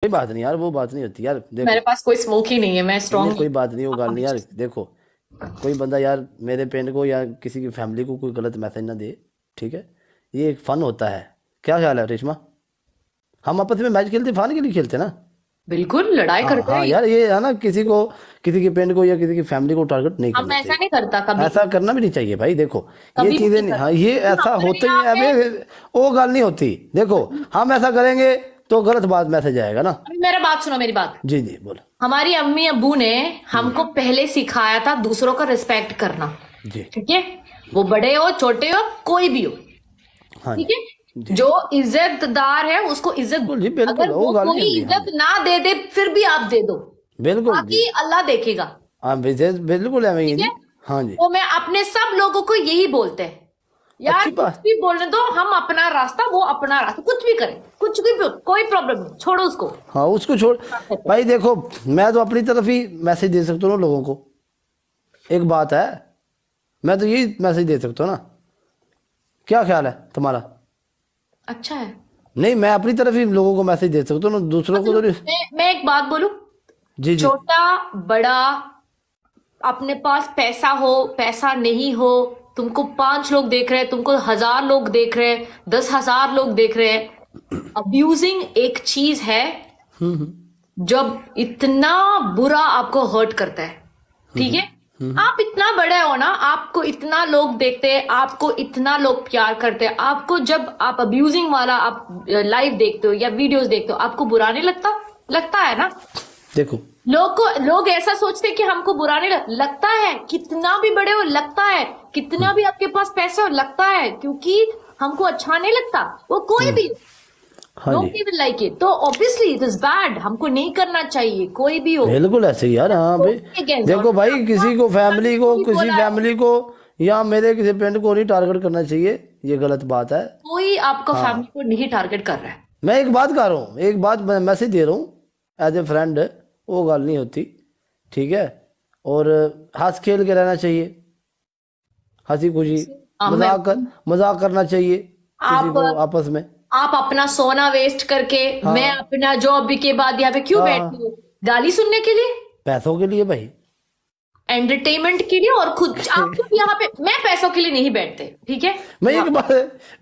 कोई बात नहीं यार, वो बात नहीं होती यार। देखो मेरे पास कोई स्मोक ही नहीं है, मैं नहीं, स्ट्रांग। कोई बात नहीं, वो गाल नहीं यार। देखो कोई बंदा यार मेरे पेंट को या किसी की फैमिली को कोई गलत मैसेज ना दे, ठीक है। ये एक फन होता है। क्या ख्याल है रेशमा? हम आपस में मैच खेलते फन के लिए खेलते ना। बिल्कुल लड़ाई हाँ करते हाँ हैं। यार, ये है ना, किसी को, किसी की पेंट को या किसी की फैमिली को टारगेट नहीं हम करना ऐसा चाहिए। नहीं करता कभी। ऐसा करना भी नहीं चाहिए भाई। देखो ये कभी भी चीजें नहीं नहीं, हाँ करता ये क्योंकि ऐसा हमारे होते ही यहाँ है पे। अबे। वो गल नहीं होती। देखो हम ऐसा करेंगे तो गलत बात मैसेज आएगा ना। अभी मेरा बात सुनो, मेरी बात। जी जी बोलो। हमारी अम्मी अब्बू ने हम्म। हमको पहले सिखाया था दूसरों का रिस्पेक्ट करना। जी। ठीक है। वो बड़े हो छोटे हो कोई भी हो। हाँ ठीक है। जी। जो इज्जतदार है उसको इज्जत बिल्कुल जी, दो। बिल्कुल अगर वो वो गल नहीं कोई होती। हाँ इज्जत जी, ना दे दे फिर भी आप दे दो। बिल्कुल जी। बाकी अल्लाह देखेगा। हाँ विशेष बिल्कुल है वही ठीक है। जी। हाँ जी। तो मैं अपने सब लोगों को यही बोलते हैं, यार अच्छी कुछ बात। भी बोलने दो, हम अपना रास्ता वो अपना रास्ता, कुछ भी करें, कुछ भी, कोई प्रॉब्लम नहीं, छोड़ो उसको। हाँ उसको छोड़। भाई देखो मैं तो अपनी तरफ ही मैसेज दे सकता हूँ ना लोगों को। एक बात है, मैं तो यही मैसेज दे सकता हूँ ना। क्या ख्याल है तुम्हारा? अच्छा है। नहीं, मैं अपनी तरफ ही लोगों को मैसेज दे सकता हूँ ना, दूसरों को तो मतलब नहीं। मैं एक बात बोलूं। जी जी। छोटा बड़ा, अपने पास पैसा हो पैसा नहीं हो, तुमको 5 लोग देख रहे हैं, तुमको 1000 लोग देख रहे हैं, 10,000 लोग देख रहे हैं, अब्यूजिंग एक चीज है जब इतना बुरा आपको हर्ट करता है। ठीक है। आप इतना बड़े हो ना, आपको इतना लोग देखते हैं, आपको इतना लोग प्यार करते हैं, आपको जब आप अब्यूजिंग वाला आप लाइव देखते हो या वीडियोस देखते हो, आपको बुरा नहीं लगता? लगता है ना। देखो लोग ऐसा सोचते हैं कि हमको बुरा नहीं लगता है, कितना भी बड़े हो लगता है, कितना भी आपके पास पैसे हो लगता है, क्योंकि हमको अच्छा नहीं लगता वो कोई भी। हाँ जी, डोंट इवन लाइक इट, तो ऑब्वियसली इट इज बैड, हमको नहीं करना चाहिए कोई भी हो। बिल्कुल ऐसे ही यार। हाँ भाई अगेंस्ट और देखो भाई, किसी को फैमिली को, भी किसी बोला है, फैमिली को या मेरे किसी फ्रेंड को नहीं टारगेट करना चाहिए। ये गलत बात है। कोई आपको फैमिली हाँ को नहीं टारगेट कर रहा है। मैं एक बात कर रहा हूँ, एक बात मैं मैसेज दे रहा हूँ एज ए फ्रेंड। वो गल नहीं होती, ठीक है। और हंस खेल के रहना चाहिए, हंसी खुशी, मैं मजाक करना चाहिए किसी आप को आपस में। आप अपना सोना वेस्ट करके, मैं हाँ अपना जॉब के बाद यहाँ पे क्यों बैठी हाँ, हूँ? गाली सुनने के लिए, पैसों के लिए भाई। एंटरटेनमेंट के लिए, और खुद आप खुद यहाँ पे, मैं पैसों के लिए नहीं बैठते। ठीक है। मैं हाँ, एक बात,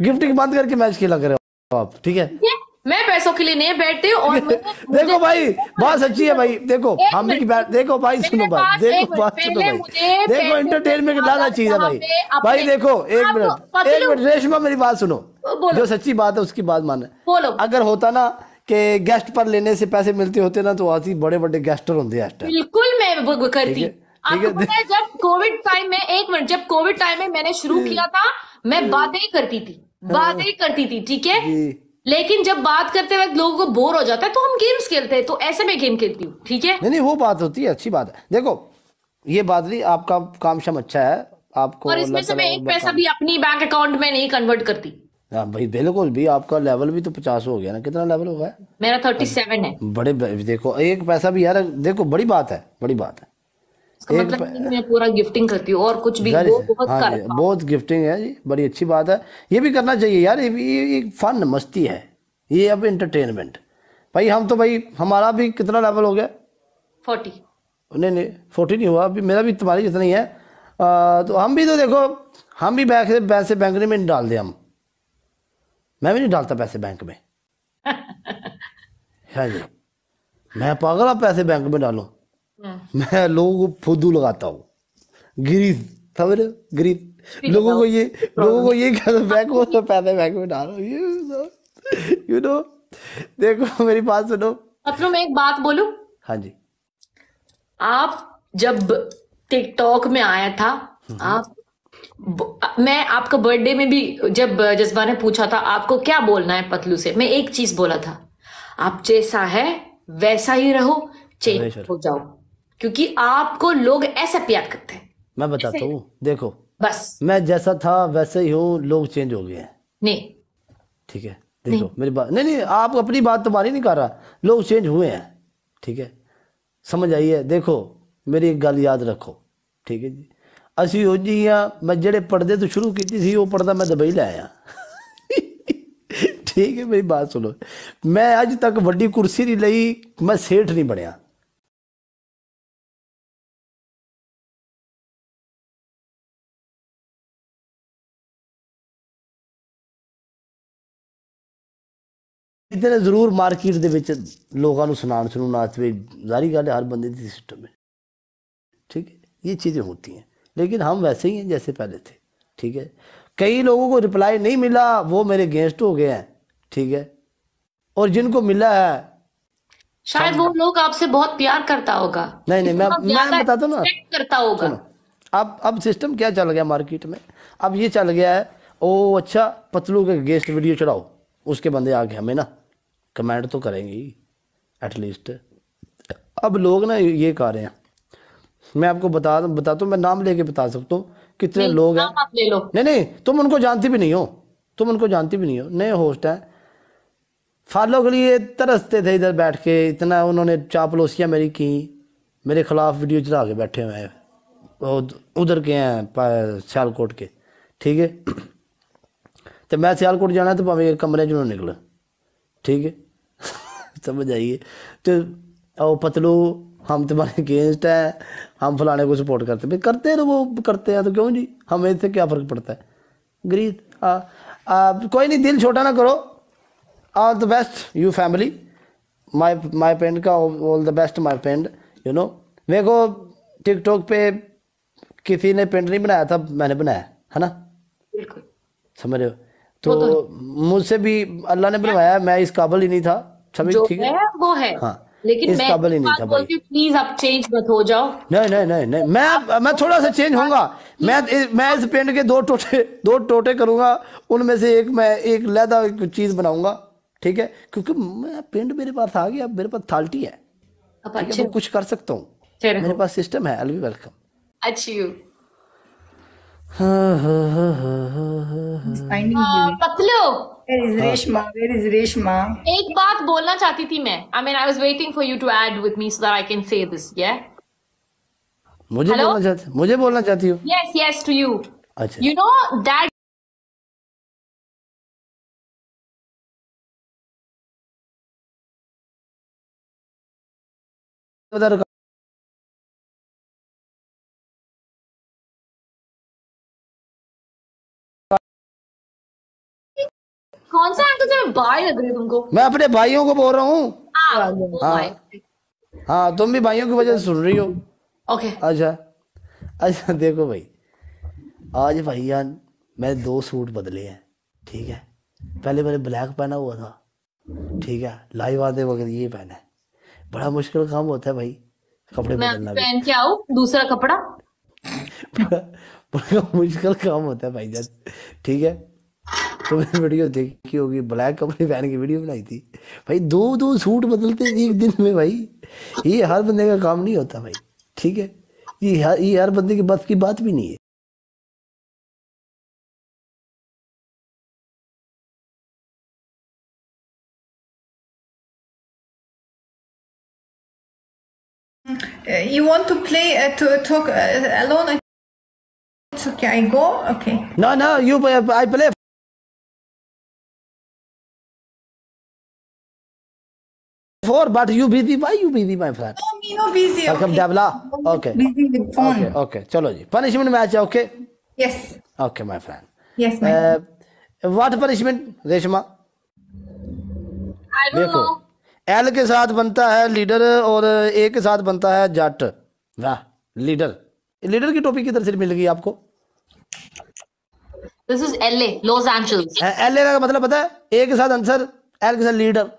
गिफ्टिंग बंद करके मैच खेला करे हो आप, ठीक है। ठीक है। मैं पैसों के लिए नहीं बैठती और मुझे देखो भाई बात सच्ची है भाई। देखो एक हम भी की मिनट, बात, देखो भाई सुनो मेरे बात, पास देखो एक मिनट, बात सुनो पहले भाई। मुझे देखो पैसे से एंटरटेनमेंट ज्यादा लाना चाहिए था यहाँ भाई। पे भाई अपने देखो एक आप मिनट, एक पतलू मिनट रेशमा मेरी बात सुनो। बोलो जो सच्ची बात है उसकी बात माने। बोलो। अगर होता ना कि गेस्ट पर लेने से पैसे मिलते होते ना, तो आज ही बड़े बड़े गेस्टर होंगे इस टाइम। बिल्कुल मैं वो ठीक करती। है, ठीक आपको है। पता है जब कोविड टाइम में, एक मिनट, जब कोविड टाइम में मैंने शुरू किया था, मैं बातें ही करती थी, बातें ही करती थी। ठीक है। जी। लेकिन जब बात करते वक्त लोगों को बोर हो जाता है तो हम गेम्स खेलते हैं, तो ऐसे में गेम खेलती हूँ। ठीक है। नहीं नहीं, वो बात होती है, अच्छी बात है। देखो ये बात नहीं, आपका काम शाम अच्छा है, आपको और इसमें अल्लाह से ताला मैं और एक पैसा काम। भी अपनी बैंक अकाउंट में नहीं कन्वर्ट करती। हाँ भाई बिल्कुल भी, आपका लेवल भी तो 50 हो गया ना। कितना लेवल हो गया? मेरा 37 है। देखो एक पैसा भी यार, देखो बड़ी बात है, बड़ी बात है। इसका एक मतलब नहीं कि मैं पूरा गिफ्टिंग करती हूँ और कुछ भी, जारी वो से, बहुत हाँ जी, कर। बहुत गिफ्टिंग है जी, बड़ी अच्छी बात है। ये भी करना चाहिए यार, ये एक फन मस्ती है ये, अब इंटरटेनमेंट। भाई हम तो भाई, हमारा भी कितना लेवल हो गया? 40। नहीं नहीं 40 नहीं हुआ अभी, मेरा भी तुम्हारी जितना ही है। तो हम भी तो देखो, हम भी पैसे बैंक में नहीं डाल दे हम। मैं भी नहीं डालता पैसे बैंक में। है जी। मैं पागल आप पैसे बैंक में डालूं? मैं लोगों को फुद्दू लगाता हूँ, गिरीश, समझ रहे हो? गिरीश लोगों को ये कहते बैंक में, तो पैसे बैंक में डालो, यू नो। देखो मेरी बात सुनो। मतलब मैं एक बात बोलूं, हाँ जी। आप जब टिकटॉक में आया था, आप मैं आपका बर्थडे में भी जब जज्बा ने पूछा था आपको क्या बोलना है पतलू से, मैं एक चीज बोला था, आप जैसा है वैसा ही रहो, चेंज बेशक। हो जाओ, क्योंकि आपको लोग ऐसा प्यार करते हैं। मैं ऐसे बताता ही, हूँ, देखो बस। मैं जैसा था वैसे ही हूँ, लोग चेंज हो गए हैं। नहीं ठीक है, नहीं, देखो मेरी बात, नहीं नहीं आप अपनी बात तुम्हारी नहीं कर रहा, लोग चेंज हुए हैं। ठीक है, समझ आई है। देखो मेरी एक गल याद रखो, ठीक है जी। ਅਸੀਂ ਉਹ ਜੀ ਆ, ਮੈਂ ਜਿਹੜੇ ਪਰਦੇ ਤੋਂ ਸ਼ੁਰੂ ਕੀਤੀ ਸੀ ਉਹ ਪਰਦਾ ਮੈਂ ਦੁਬਈ ਲੈ ਆਇਆ। ठीक है, मेरी बात सुनो, मैं अज तक वड्डी कुर्सी नहीं लई, मैं सेठ नहीं बनया। इतने जरूर मार्केट दे विच लोगों को सुनान वास्ते जारी गल है, हर बंदे दी सिस्टम है, ठीक है, ये चीज़ें होती हैं, लेकिन हम वैसे ही हैं जैसे पहले थे, ठीक है। कई लोगों को रिप्लाई नहीं मिला, वो मेरे अगेंस्ट हो गए हैं, ठीक है, और जिनको मिला है शायद वो लोग आपसे बहुत प्यार करता होगा। नहीं, मैं ज्यादा बताता हूँ ना, respect करता होगा। सुनो, अब सिस्टम क्या चल गया मार्केट में, अब ये चल गया है, ओ अच्छा पतलू के गेस्ट वीडियो चढ़ाओ, उसके बंदे आके हमें ना कमेंट तो करेंगे ही एटलीस्ट। अब लोग ना ये कर रहे हैं, मैं आपको बताता हूँ, मैं नाम लेके बता सकता हूँ कितने नहीं, लोग हैं। नाम आप ले लो। नहीं, तुम उनको जानती भी नहीं हो, नए होस्ट हैं, फॉलो के लिए तरसते थे इधर बैठ के, इतना उन्होंने चापलूसियाँ मेरी की, मेरे खिलाफ वीडियो चढ़ा के बैठे हुए हैं, उधर के हैं सियालकोट के, ठीक है। तो मैं सियालकोट जाना तो भावे कमरे जो निकला, ठीक है। समझ आइए, तो ओ पतलू हम तुम्हारे अगेंस्ट है, हम फलाने को सपोर्ट करते हैं, करते हैं, वो करते हैं तो क्यों जी, हमें इससे क्या फ़र्क पड़ता है। गरीब कोई नहीं, दिल छोटा ना करो, all the best you family, my friend का all the best my friend, you know. मेरे को टिकटॉक पे किसी ने पेंट नहीं बनाया था, मैंने बनाया है ना, बिल्कुल, समझ रहे हो। तो मुझसे भी अल्लाह ने बनवाया, मैं इस काबिल ही नहीं था, जो ठीक है, है वो है। हाँ, लेकिन इस मैं काबिल ही नहीं था भाई। प्लीज आप चेंज मत हो जाओ। नहीं, मैं थोड़ा सा चेंज होऊंगा, मैं इस पेंट के दो टोटे करूंगा, उनमें से एक लहदा चीज बनाऊंगा, ठीक है, क्योंकि मैं पेंट मेरे पास आ गया, मेरे पास थाल्टी है, अब ठीक है, मैं कुछ कर सकता हूँ, मेरे पास सिस्टम है, आई विल वेलकम। अच्छी हो finding you. पतलो। Where is Reshma? Where is Reshma? एक बात बोलना चाहती थी मैं, I mean I was waiting for you to add with me so that I can say this, yeah? मुझे बोलना चाहती हो? Yes to you. अच्छा, You know that उधर कौन सा एंगल से मैं बाय लग रही हूँ तुमको? मैं अपने भाइयों को बोल रहा हूँ, हाँ, हाँ, तुम भी भाइयों की वजह से सुन रही हो। ओके, अच्छा देखो भाई, आज भैया मैं 2 सूट बदले हैं, ठीक है, पहले मैंने ब्लैक पहना हुआ था, ठीक है, लाइव आते वक्त ये पहना है, बड़ा मुश्किल काम होता है भाई कपड़े मैं बदलना भी। पहन के आऊँ दूसरा कपड़ा? बड़ा मुश्किल काम होता है भाई जान, ठीक है। तुमने वीडियो देखी होगी, ब्लैक कपड़े पहन के वीडियो बनाई थी भाई, 2 सूट बदलते हैं एक दिन में भाई, ये हर बंदे का काम नहीं होता भाई, ठीक है, ये हर बंदे के बस की बात भी नहीं है। You want to play to talk alone? It's okay. I go. Okay. No, I play. But you busy? Why you busy, my friend? No, me no busy. Welcome, Okay. Devla. Okay. Busy with phone. Okay. चलो जी, punishment match है, okay? Yes. Okay, my friend. Yes, my What punishment, Reshma? I don't देखो, know. L के साथ बनता है leader और A के साथ बनता है जट। वाह, लीडर की टोपी किधर से मिल गई आपको? This is LA, Los Angeles. LA का मतलब पता है? A के साथ आंसर, L के साथ लीडर।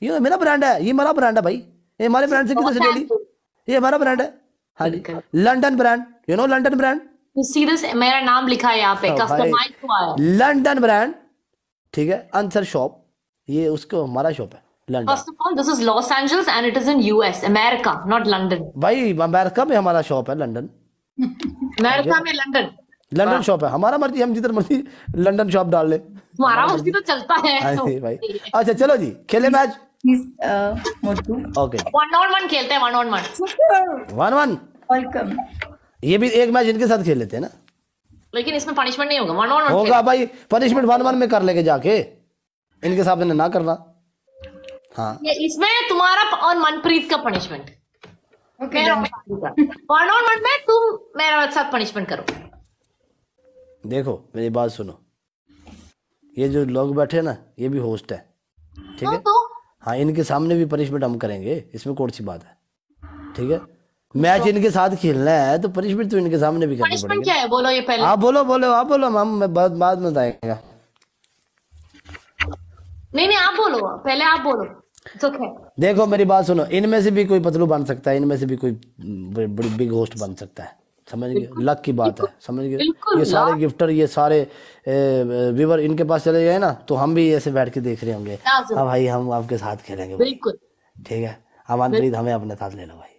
ये मेरा ब्रांड है, ये हमारा ब्रांड है भाई, ये हमारे ब्रांड से किधर से ले ली? ये हमारा ब्रांड है, हाँ जी, London brand, you know London brand. You see this? मेरा नाम लिखा है यहाँ पे, कस्टमाइज हुआ है। लंदन ब्रांड, ठीक है, आंसर शॉप, ये उसको हमारा शॉप है London. First of all, this is Los Angeles and it is in US, America, not London. भाई अमेरिका में हमारा शॉप है, लंदन, अमेरिका में लंदन, लंदन शॉप है, हमारा मर्जी, हम जिधर मर्जी लंदन शॉप डाल ले, हमारा मर्जी तो चलता है। हाँ जी भाई। अच्छा चलो जी, खेले मैच। Motu. ओके, 1-on-1 खेलते हैं, 1-on-1। 1-1। Welcome. ये भी एक मैच इनके साथ खेल लेते हैं ना, लेकिन इसमें पनिशमेंट नहीं होगा, 1-on-1 होगा भाई, पनिशमेंट 1-1 में कर लेके जाके, इनके सामने ना करना। हाँ ये इसमें तुम्हारा और मनप्रीत का पनिशमेंट, Okay, मेरा done. 1-on-1 में तुम मेरा साथ पनिशमेंट करो। देखो मेरी बात सुनो, ये जो लोग बैठे हैं ना ये भी होस्ट है, ठीक है? तो हाँ इनके सामने भी पनिशमेंट हम करेंगे, इसमें कौन सी बात है, ठीक है? मैच इनके साथ खेलना है तो पनिशमेंट तो इनके सामने भी करनी पनिशमेंट पड़ेगी। क्या है बोलो ये पहले। आप बोलो बोलो आप बोलो, हम बाद में बताएंगे। नहीं आप बोलो पहले, आप बोलो। It's okay. देखो मेरी बात सुनो, इनमें से भी कोई पतलू बन सकता है, इनमें से भी कोई बड़ी बिग होस्ट बन सकता है, समझ गए? लक की बात है, समझ गए? बिल्कुल, ये सारे गिफ्टर, ये सारे व्यूअर इनके पास चले गए ना तो हम भी ऐसे बैठ के देख रहे होंगे, हाँ भाई हम आपके साथ खेलेंगे भाई, बिल्कुल ठीक है? अब मनप्रीत हमें अपने साथ ले लो भाई,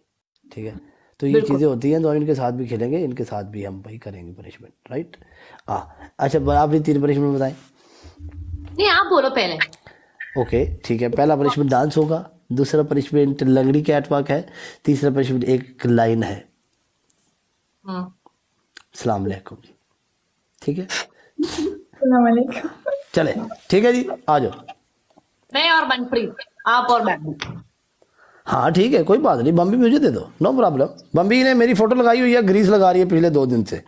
ठीक है? तो ये चीज़ें होती हैं, तो हम इनके साथ भी खेलेंगे, इनके साथ भी हम भाई करेंगे पनिशमेंट, राइट? हाँ अच्छा, आप भी 3 पनिशमेंट बताएं। नहीं आप बोलो पहले। ओके ठीक है, पहला पनिशमेंट डांस होगा, दूसरा पनिशमेंट लंगड़ी कैट वॉक है, तीसरा पनिशमेंट एक लाइन है, अस्सलाम वालेकुम, ठीक है? चले ठीक है जी, आ जाओ। मैं और मनप्रीत, आप और मैं। हाँ ठीक है, कोई बात नहीं, बम्बी मुझे दे दो, नो प्रॉब्लम। बम्बी ने मेरी फोटो लगाई हुई है, ग्रीस लगा रही है पिछले 2 दिन से।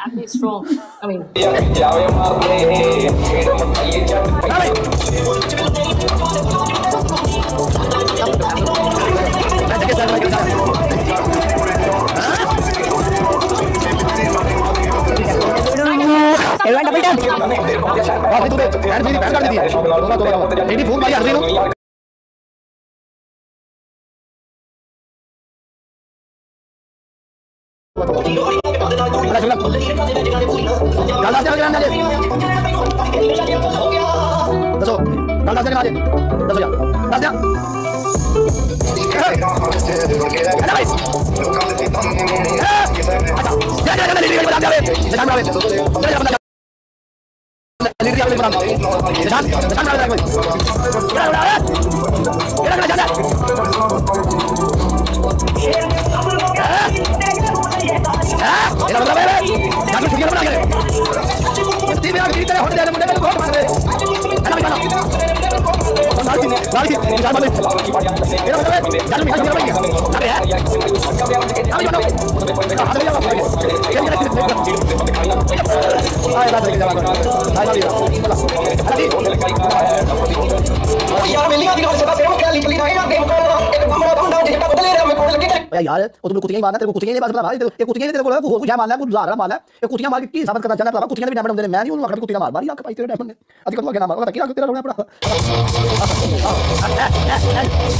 यार वो तुम्हें कुतियां मारना, तेरे को कुतियां नहीं मारना भाई, ये कुतियां तेरे को लगा कुछ क्या मारना है, कुछ ज़ाहरा मारना है, ये कुतियां मार के की साबित करना चाहना है, कुतियां भी डायमंड देने मैं नहीं हूं, आखिर कुतियां मार मारी आपके भाई तेरे डायमंड ने अधिक क्या नाम है, तेरा रोना पड़ा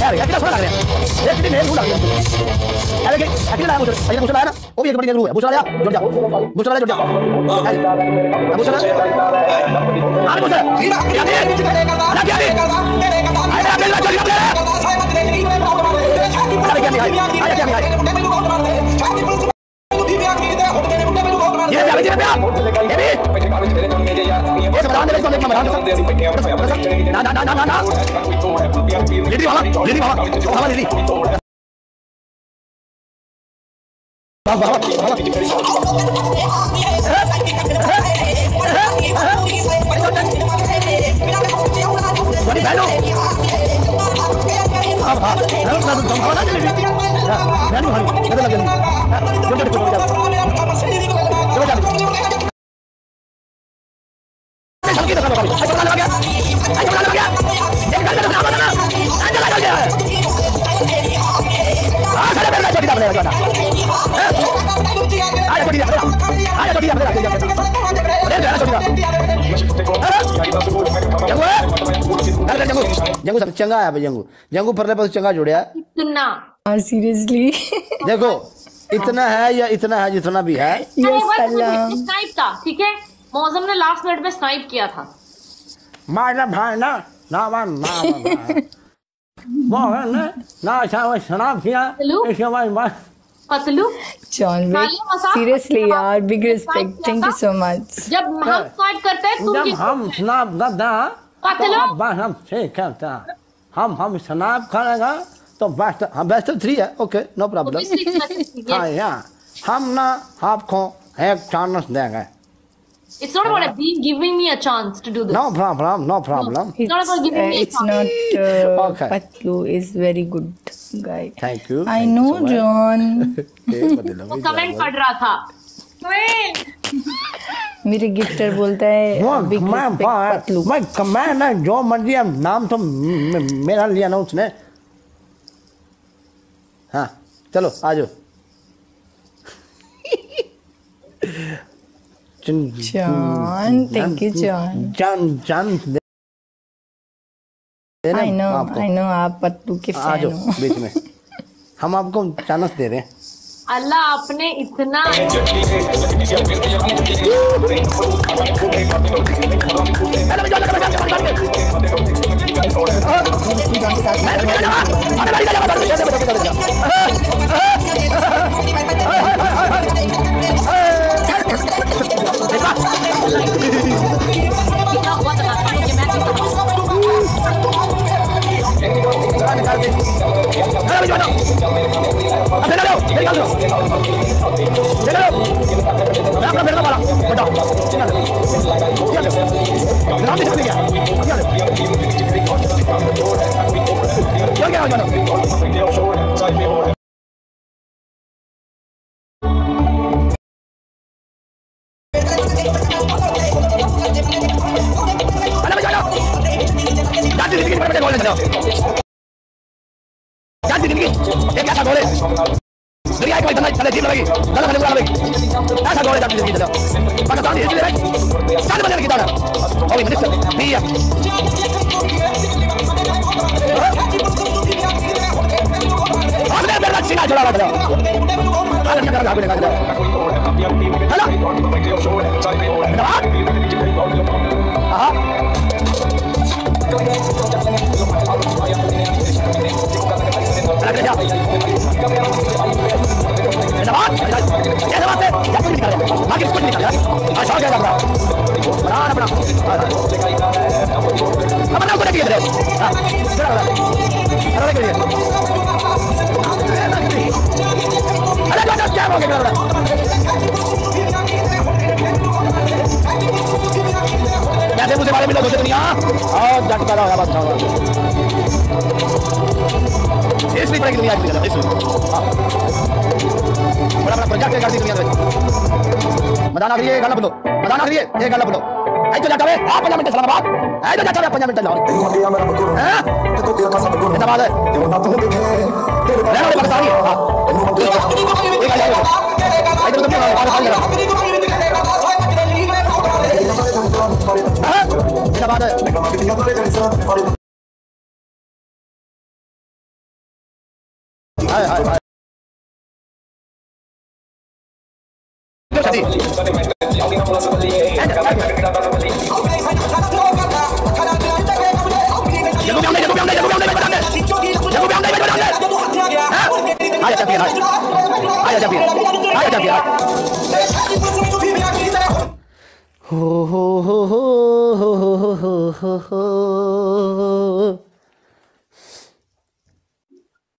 यार, ये कितना सोना लग रहा है, ये कितनी मेहनत लग रही है, अरे अकेले लाया मुझे, ये मुझे लाया ना, वो भी एक बड़ी गलू है, मुझे लाया जुड़ जा, मुझे लाया जुड़ जा, मुझे लाया अरे मुझे क्या दे ना क्या दे अरे मेरा चल गया अरे क्या नहीं आया क्या नहीं आया ये क्या बेटे ये सब डांस देखो ना ना ना ना ना लेडी वाला लेडी जंगू सब चंगा है भाई, जंगू फरले पर चंगा जुड़िया सुनना सीरियसली देखो इतना है या इतना है जितना भी है। स्नाइप था, ठीक है, मौसम ने लास्ट मिनट में स्नाइप किया था। मारना भाई ना ना ना शराब किया पतलू जॉन सीरियसली यार, big respect, thank you so much. जब हम स्नाइप करते हैं तुम जब हम स्नैप करता पतलू बस हम ठीक करता हम स्नैप करेगा तो बेस्ट, हाँ बेस्ट 3 है, ओके नो प्रॉब्लम। हाँ यार हम ना आपको एक चांस देंगे, It's not about being giving me a chance to do this. No problem, no problem. It's not about giving me a It's chance. not. Okay. Patlu is very good guy. Thank you. I know, John. वो comment पढ़ रहा था। मेरे gifter बोलता है big respect Patlu. मैं comment है जो मर्जी है, नाम तो मेरा लिया ना उसने। हाँ चलो आ जाओ। John, thank you, John. जान I know, आप पतलू के आ फैन जाओ हो। बीच में, हम आपको चांस दे रहे हैं। अल्लाह आपने इतना मदान आखिरी है, गाना बोलो। मदान आखिरी है, ये गाना बोलो। आई तो जाता है, आप 15 मिनट इस्लामाबाद। आई तो जाता है 15 मिनट लाहौर। हैं? इस्लामाबाद है। रहने वाले पाकिस्तानी। हां। एक आ जाओ। आई तो तुम क्या हाल कर रहा? हां? इस्लामाबाद है। हाय हाय हाय।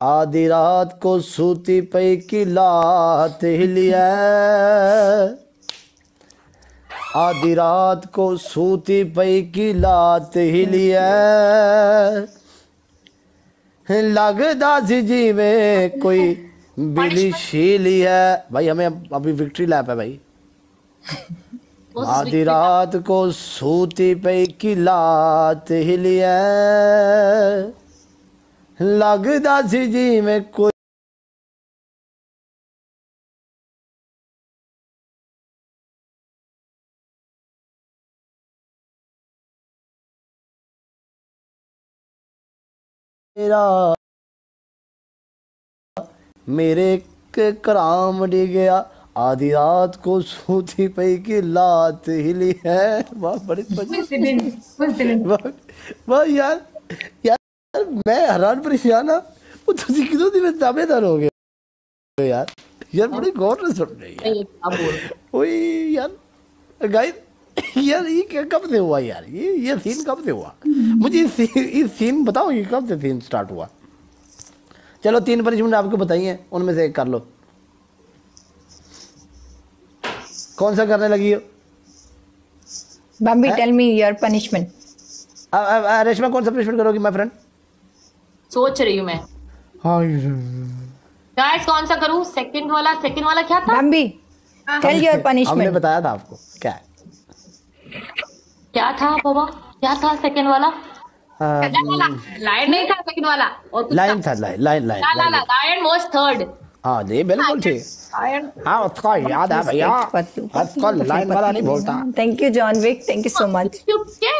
आधी रात को सूती पई की लात हिलिया, आधी रात को सूती पई की लात हिलिया, लगदा सी जिवें कोई बिली शीली है। भाई हमें अभी विक्ट्री लैप है भाई। आधी रात को सूती पई की लात हिलिया, लगदा सी जिवें कोई मेरे के कराम डी गया, आधी रात को सूती पई की लात हिली है। वाह बड़ी वाह यार यार मैं हैरान परेशान हाँ। वो तुझे कितने दिन में दावेदार हो गए यार। यार बड़ी गौर से सुन रही है। ओए यार गाइस यार ये कब से हुआ यार? ये सीन कब से हुआ? मुझे इस सीन बताओ, ये कब से सीन स्टार्ट हुआ? चलो 3 पनिशमेंट आपको बताइए, उनमें से एक कर लो। कौन सा करने लगी हो? Bambi, tell me your punishment. Reshma कौन सा पनिशमेंट करोगी माय फ्रेंड? सोच रही हूँ मैं। गाइस कौन सा करूँ? सेकंड वाला क्या था? Bambi, tell your हमने punishment. बताया था आपको क्या है? क्या था बाबा? क्या था सेकंड वाला? लायन नहीं था सेकंड वाला, और कुछ लाइन था, लाइन लायन वाज थर्ड। हाँ जी बिल्कुल ठीक। हाँ उसका याद है भैया, उसका लाइन वाला नहीं बोलता। Thank you, John Wick. Thank you so much.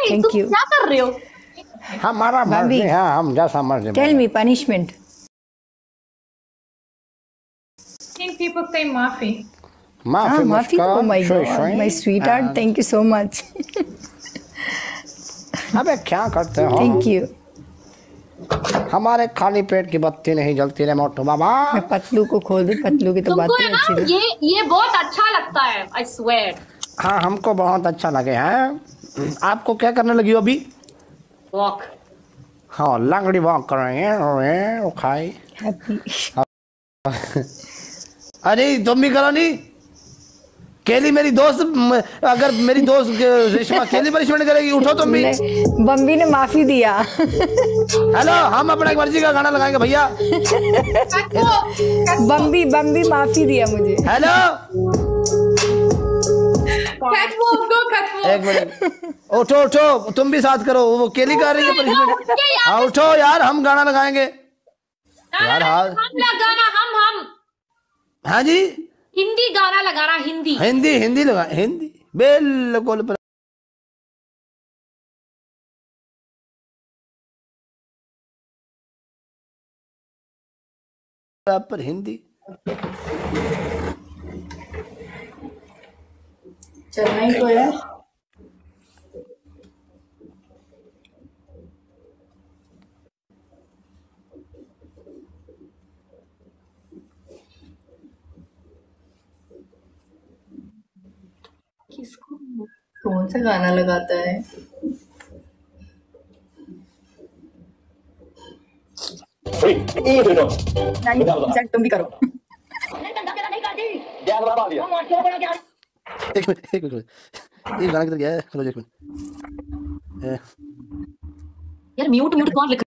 Thank you. क्या कर रहे हो? हमारा मर्जी है, हम जैसा मर्जी। Tell me punishment. I think people say Mafi. माफी Mafi. Oh my God, my sweetheart. Thank you so much. अबे क्या करते हो? Thank you. हमारे खाली पेट की बत्ती नहीं जलती रे मोटू बाबा। मैं पतलू को खोल दूं, पतलू की तो तुमको बातें है ना अच्छी लगी। ये बहुत अच्छा लगता है, आई स्वेयर। हाँ हमको बहुत अच्छा लगे हैं। आपको क्या करने लगी हो अभी? वॉक। हाँ लंगड़ी वॉक कर रहे हैं, खाई। Happy. अरे तुम भी करो नहीं। केली मेरी दोस्त, अगर मेरी दोस्त रेशमा केली पनिशमेंट करेगी, उठो तुम भी। बम्बी ने माफी दिया। हेलो, हम अपने मर्जी का गाना लगाएंगे भैया। बम्बी माफी दिया मुझे। Hello Catwalk. एक मिनट, उठो तुम भी साथ करो। वो केली कर रही है पनिशमेंट। हाँ उठो यार, हम गाना लगाएंगे यार। हाँ हम लगाना, हम हाँ जी, हिंदी गाना लगाना। हिंदी लगा, हिंदी बिल्कुल। पर हिंदी चलना ही तो है। किसको? कौन सा गाना लगाता है? तुम भी करो। एक मिनट ये गाना किधर गया है? चलो एक मिनट यार म्यूट कौन लिख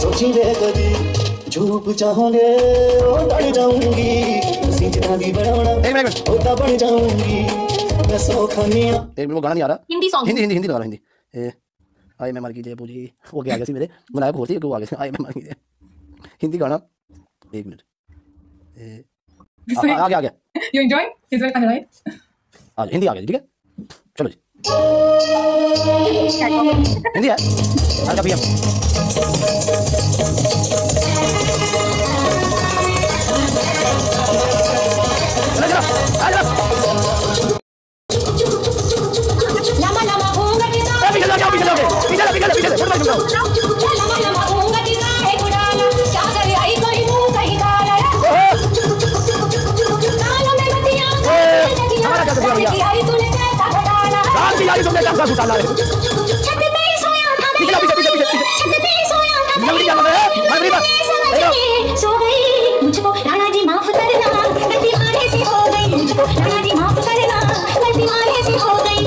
सोचिए कभी झूप चाहोगे और डर जाऊंगी, जितना भी बनाना एक मिनट होता बढ़ जाऊंगी मैं सौ खानिया। एक मिनट, वो गाना नहीं आ रहा। हिंदी सॉन्ग। हिंदी लगा रहा, हिंदी। आई मैं मर की जय पूजी, वो क्या आ गया सी मेरे बनाया होती है कि वो आ गया। आई मैं मर की जय, हिंदी गाना। एक मिनट आ गया। You enjoy? It's very funny, right? आज हिंदी आ गया, ठीक है चलो जी। हिंदी है अच्छा भैया। मुझको राणा जी माफ करना, गलती मारे से हो गई। मुझको राणा जी माफ करना, गलती मारे से हो गई।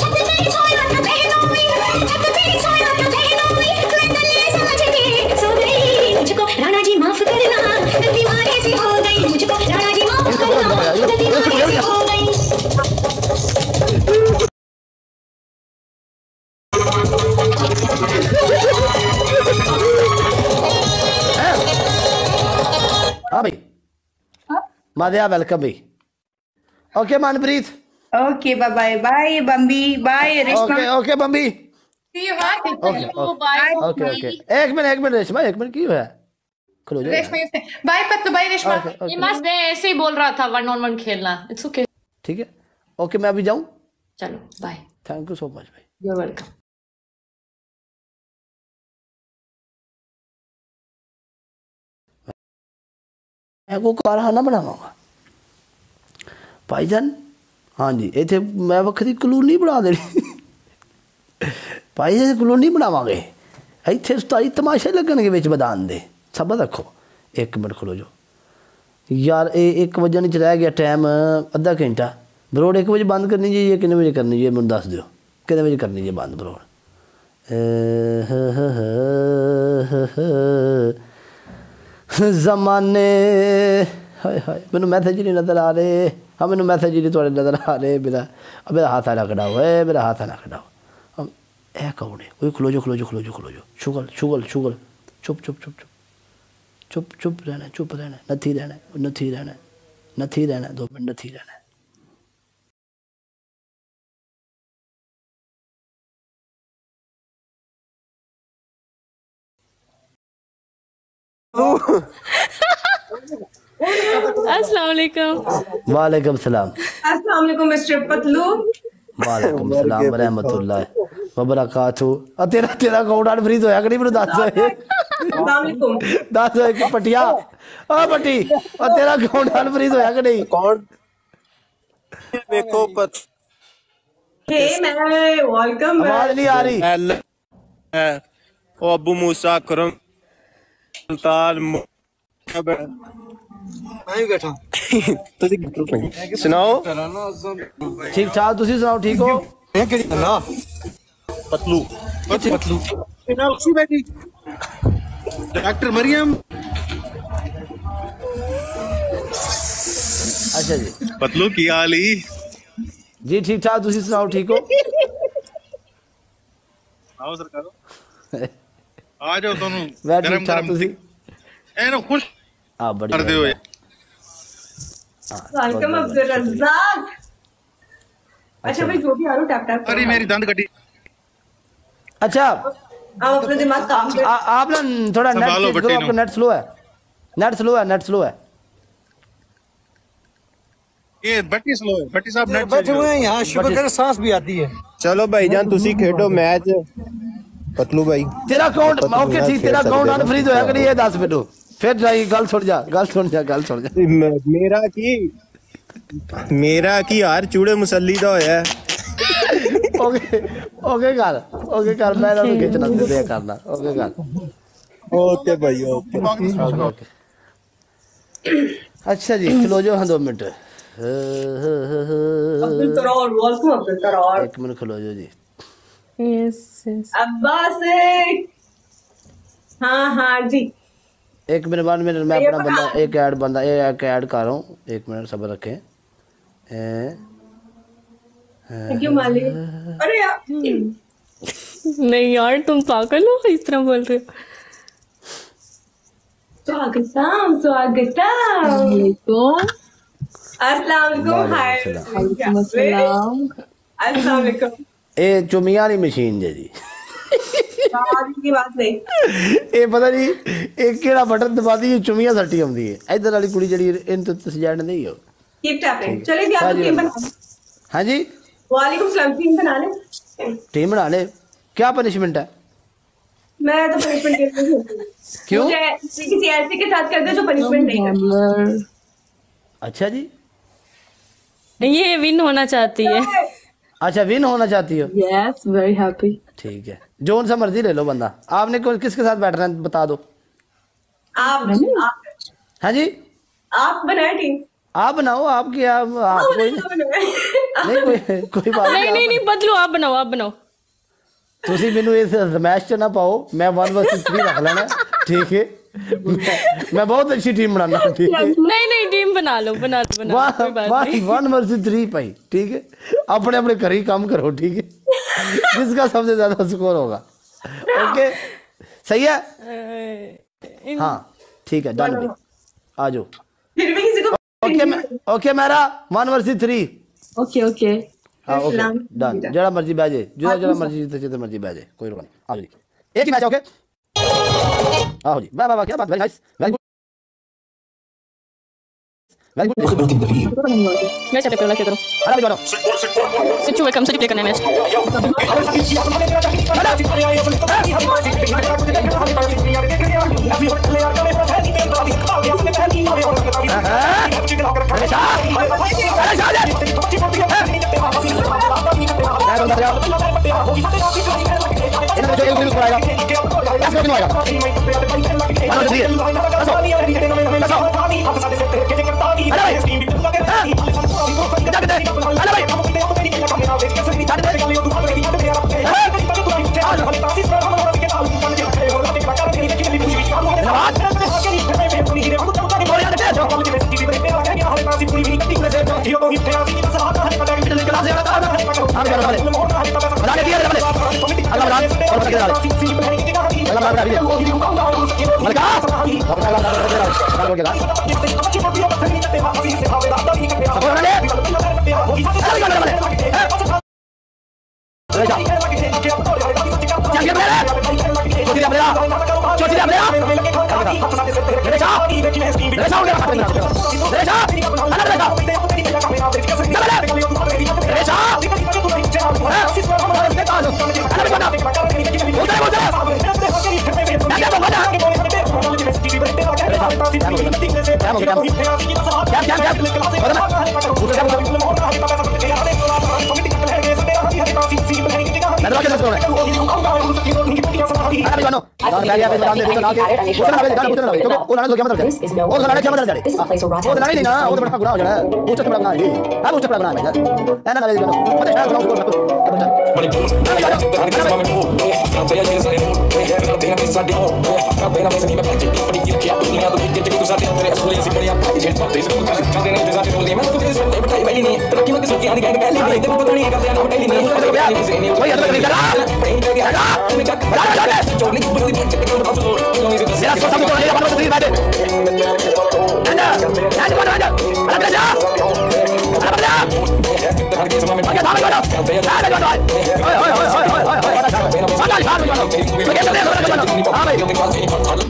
छत पे सोया था बहनों में, छत पे सोया था बहनों में, मैं तले समझ के सो गई। मुझको राणा जी माफ करना, गलती मारे से हो गई। मुझको राणा जी माफ करना, गलती मारे से हो गई। हाँ भाई माधया वेलकम भाई। Okay Manpreet. Okay bye bye Bambi, bye Reshma. Okay Bambi. See you, huh? Okay एक मिनट रेशमा, एक मिनट क्यों है? खुलो जाओ। Reshma, you say. Bye, Patlu. Bye, Reshma. ये मस्त है, ऐसे ही बोल रहा था 1-on-1 खेलना। It's okay. ठीक है ओके, मैं अभी जाऊँ। चलो bye. Thank you so much भाई। You are welcome. मैं को कारखाना बनावांगा भाईजान। हाँ जी इतने मैं वक्री कलोनी बना देनी भाई जी, कलोनी बनावांगे इतने 27 तमाशे लगन के मैदान दे। सब रखो एक मिनट खलो जो यार, 1 बजे च रह गया टाइम, अद्धा घंटा बरोड़ 1 बजे बंद करनी चाहिए, कितने बजे करनी चाहिए मैं दस दियो, कितने बजे करनी चाहिए बंद बरोड़? जमाने हाय हाय मैनू मैसेज नहीं नज़र आ रहे, हाँ मैनू मैसेज नहीं थोड़े नज़र आ रहे, मेरा हाथ ना कटाओ है, मेरा हाथ ना कटाओ। हम ए कौन है? कोई खलो जो शुगल शुगल शुगल चुप चुप चुप चुप चुप चुप रहना, चुप रहना, नथी रहना, नथी रहना, नथी रहना, 2 मिनट नथी रहना। अस्सलाम वालेकुम। वालेकुम सलाम। अस्सलाम वालेकुम मिस्टर पतलू। वालेकुम सलाम व रहमतुल्लाह व बरकातहू। तेरा अकाउंट अनफ्रीज होया कि नहीं मैनू दस। अस्सलाम वालेकुम। दस पटिया पट्टी तेरा अकाउंट अनफ्रीज होया कि नहीं? अकाउंट देखो हे मैं वेलकम। आवाज नहीं आ रही। ओ अबू मूसा करम सुल्तान सुनाओ। ठीक ठाक, तुसी सुनाओ ठीक हो? पतलू पतलू बेटी डॉक्टर मरियम। अच्छा जी पतलू की हाल ही जी? ठीक ठाक, तुसी सुनाओ ठीक हो? आओ सरकार आ जाओ दोनों। मैं ठीक ठाक, तुसी एनो खुश बढ़िया कर दियो। वेलकम अब्दुल रज़ाक। अच्छा भाई जो भी आ रहा टैप टैप। अरे मेरी दंद कटी। अच्छा आप अपना दिमाग काम करो। आप ना थोड़ा नेट संभालो तेज करो, बट्टी आपका नेट स्लो है, नेट स्लो है। ये बट्टी स्लो है, बट्टी साहब नेट बैठे हुए हैं यहाँ, शुक्र करे सांस भी आती है। चलो भाईजान तुसी खेडो मैच। पतलू भाई तेरा अकाउंट ओके ठीक, तेरा अकाउंट अनफ्रीज होया कि नहीं ये दस मिनट फिर नहीं। गल छोड़ जा। मेरा की यार चूड़े मुसल्ली दा होया। ओके कर मैं ना खींचना दे करना। ओके कर ओके भाई ओके। अच्छा जी खलो जो हाँ 2 मिनट। अब्दुल करार वेलकम अब्दुल करार। 1 मिनट खलो जो जी। यस अब्बास। हाँ जी 1 मिनट 1 मिनट मैं अपना बंदा एक ऐड कर रहा हूँ। 1 मिनट सब्र रखें। थैंक यू मालिक। अरे यार नहीं यार तुम पागल हो, इस तरह बोल रहे हो। स्वागतम। अस्सलाम वालेकुम। हाय अस्सलाम वालेकुम। ये चुमिया नहीं मशीन जी की बात नहीं। ये पता नहीं एक केड़ा बटन दबा दी चुमिया सट्टी आउंदी है। इधर वाली कुड़ी जड़ी इन तो तुसी जान नहीं हो। Keep tapping. चलिए जी आप टीम बना। हां जी वालेकुम सलाम। टीम बना ले। टीम बना ले। क्या पनिशमेंट है? मैं तो पनिशमेंट देती हूं। क्यों? मुझे किसी ऐसे के साथ कर दे जो पनिशमेंट नहीं करता। अच्छा जी ये विन होना चाहती है। अच्छा विन होना चाहती हो? Yes very happy. ठीक है जोन सा मर्जी ले लो बंदा। आपने किसके साथ बैठना है बता दो। आप हाँ जी आप बनाए टीम। आप बनाओ। आपकी आप कोई नहीं कोई बात नहीं बदलो। आप बनाओ। तुसी मेनू इस जमैश च ना पाओ। मैं 1 वर्सेस 3 रख लेना ठीक है। मैं बहुत अच्छी टीम बनाना ठीक है। नहीं टीम बना लो कोई बात नहीं। 1 वर्सेस 3 पाई ठीक है। अपने घर ही काम करो ठीक है। जिसका सबसे ज्यादा स्कोर होगा। ओके सही है। हाँ ठीक है डन। आ जाओ फिर भी किसी को ओके मेरा 1 वर्सेस 3। ओके हाँ ओके डन। जरा मर्जी बह जाए जरा मर्जी जितने मर्जी बह जाए कोई रोक नहीं। आओ जी एक ही मैच ओके। आओ जी वाह क्या बात। Very nice very good very good. मैं चैट करो लाइक करो। अरे जाओ सिचू वेलकम से प्ले करना है मैच।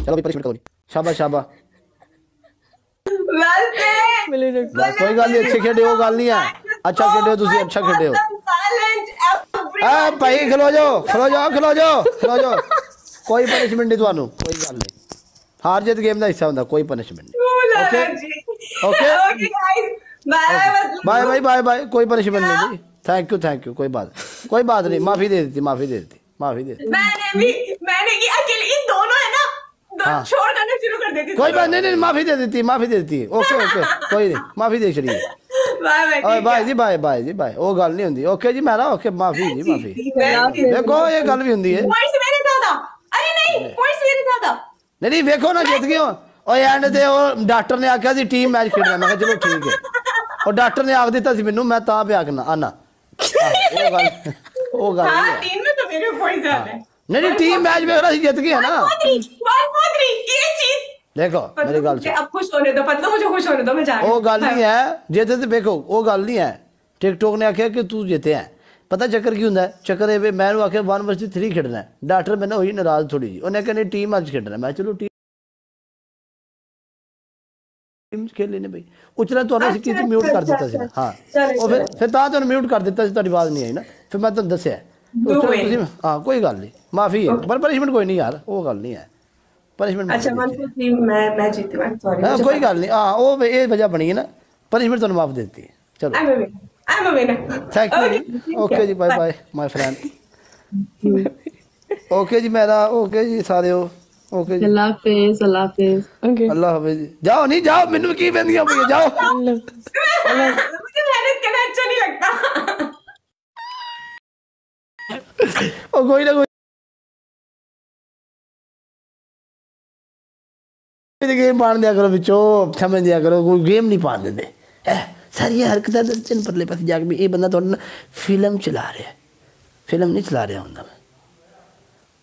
चलो पनिशमेंट करो शाबाश शाबाश कोई गल नहीं अच्छे खेडे हो गल नहीं है अच्छा खेडे हो तुसी अच्छा खेडे हो भाई खलो जाओ खलो जाओ खलो जाओ खलो जाओ कोई पनिशमेंट नहीं थानू कोई गल नहीं हार जीत गेम का हिस्सा होंगे कोई पनिशमेंट नहीं okay bye bye bye bye कोई पनिशमेंट नहीं जी थैंक यू कोई बात नहीं माफी दे देती मैंने की अकेले इन दोनों है ना छोड़ करना शुरू कर देती कोई बात नहीं माफी दे देती ओके कोई नहीं माफी दे छड़ी बाय जी बाय जी बाय वो गल नहीं होंदी ओके जी मेरा ओके माफी जी माफी देखो ये गल भी होंदी है नहीं देखो ना जीत गए और एंड ते डॉक्टर ने आख्या सी टीम मैच खेलना मैं चलो ठीक है और डॉक्टर ने आख दिता सी मैनू मैं ता पे आना वो गल नहीं टीम मैच में जीत गया ना देखो मेरी गल अब खुश होने दो पतलू मुझे खुश होने दो मैं जा रही हूं वो गल नहीं है जीते तो देखो वो गल नहीं है टिकटॉक ने आख्या कि तू जीते है पता चक्कर की होंगे चक्कर है मैं आख्या 1 vs 3 खेडना है डॉक्टर मैंने हुई नाराज थोड़ी जी उन्हें कहने टीम अज खेडना मैं चलो टीम खेल लेने भाई उचला तो म्यूट कर दिता सी हाँ फिर म्यूट कर दिता सी तुहाडी आवाज नहीं आई ना फिर मैं तुहानू दस्सिया हाँ कोई गल नहीं माफी है पर पनिशमेंट कोई नहीं यार वो गल नहीं है पनिशमेंट अच्छा मैं जीती मैं सॉरी हां कोई गल नहीं हां वो ये वजह बनी है ना पनिशमेंट तुहानू माफ देती है चलो I'm a winner. Thank you okay जी bye bye my friend okay जी मेरा ओके जी सारे ओके जी अल्लाह हाफिज ओके अल्लाह हाफिज जाओ नहीं जाओ मेनू की वेंदियां पई जाओ मुझे मेहनत करना अच्छा नहीं लगता ओ कोई ना कोई गेम पान दिया करो बिचो समझ दिया करो कोई गेम नहीं पान देंदे सारी हरकत दर्जन परले पास जाके ये बंदा थोड़ा फिल्म चला रहा है फिल्म नहीं चला रहा होंगे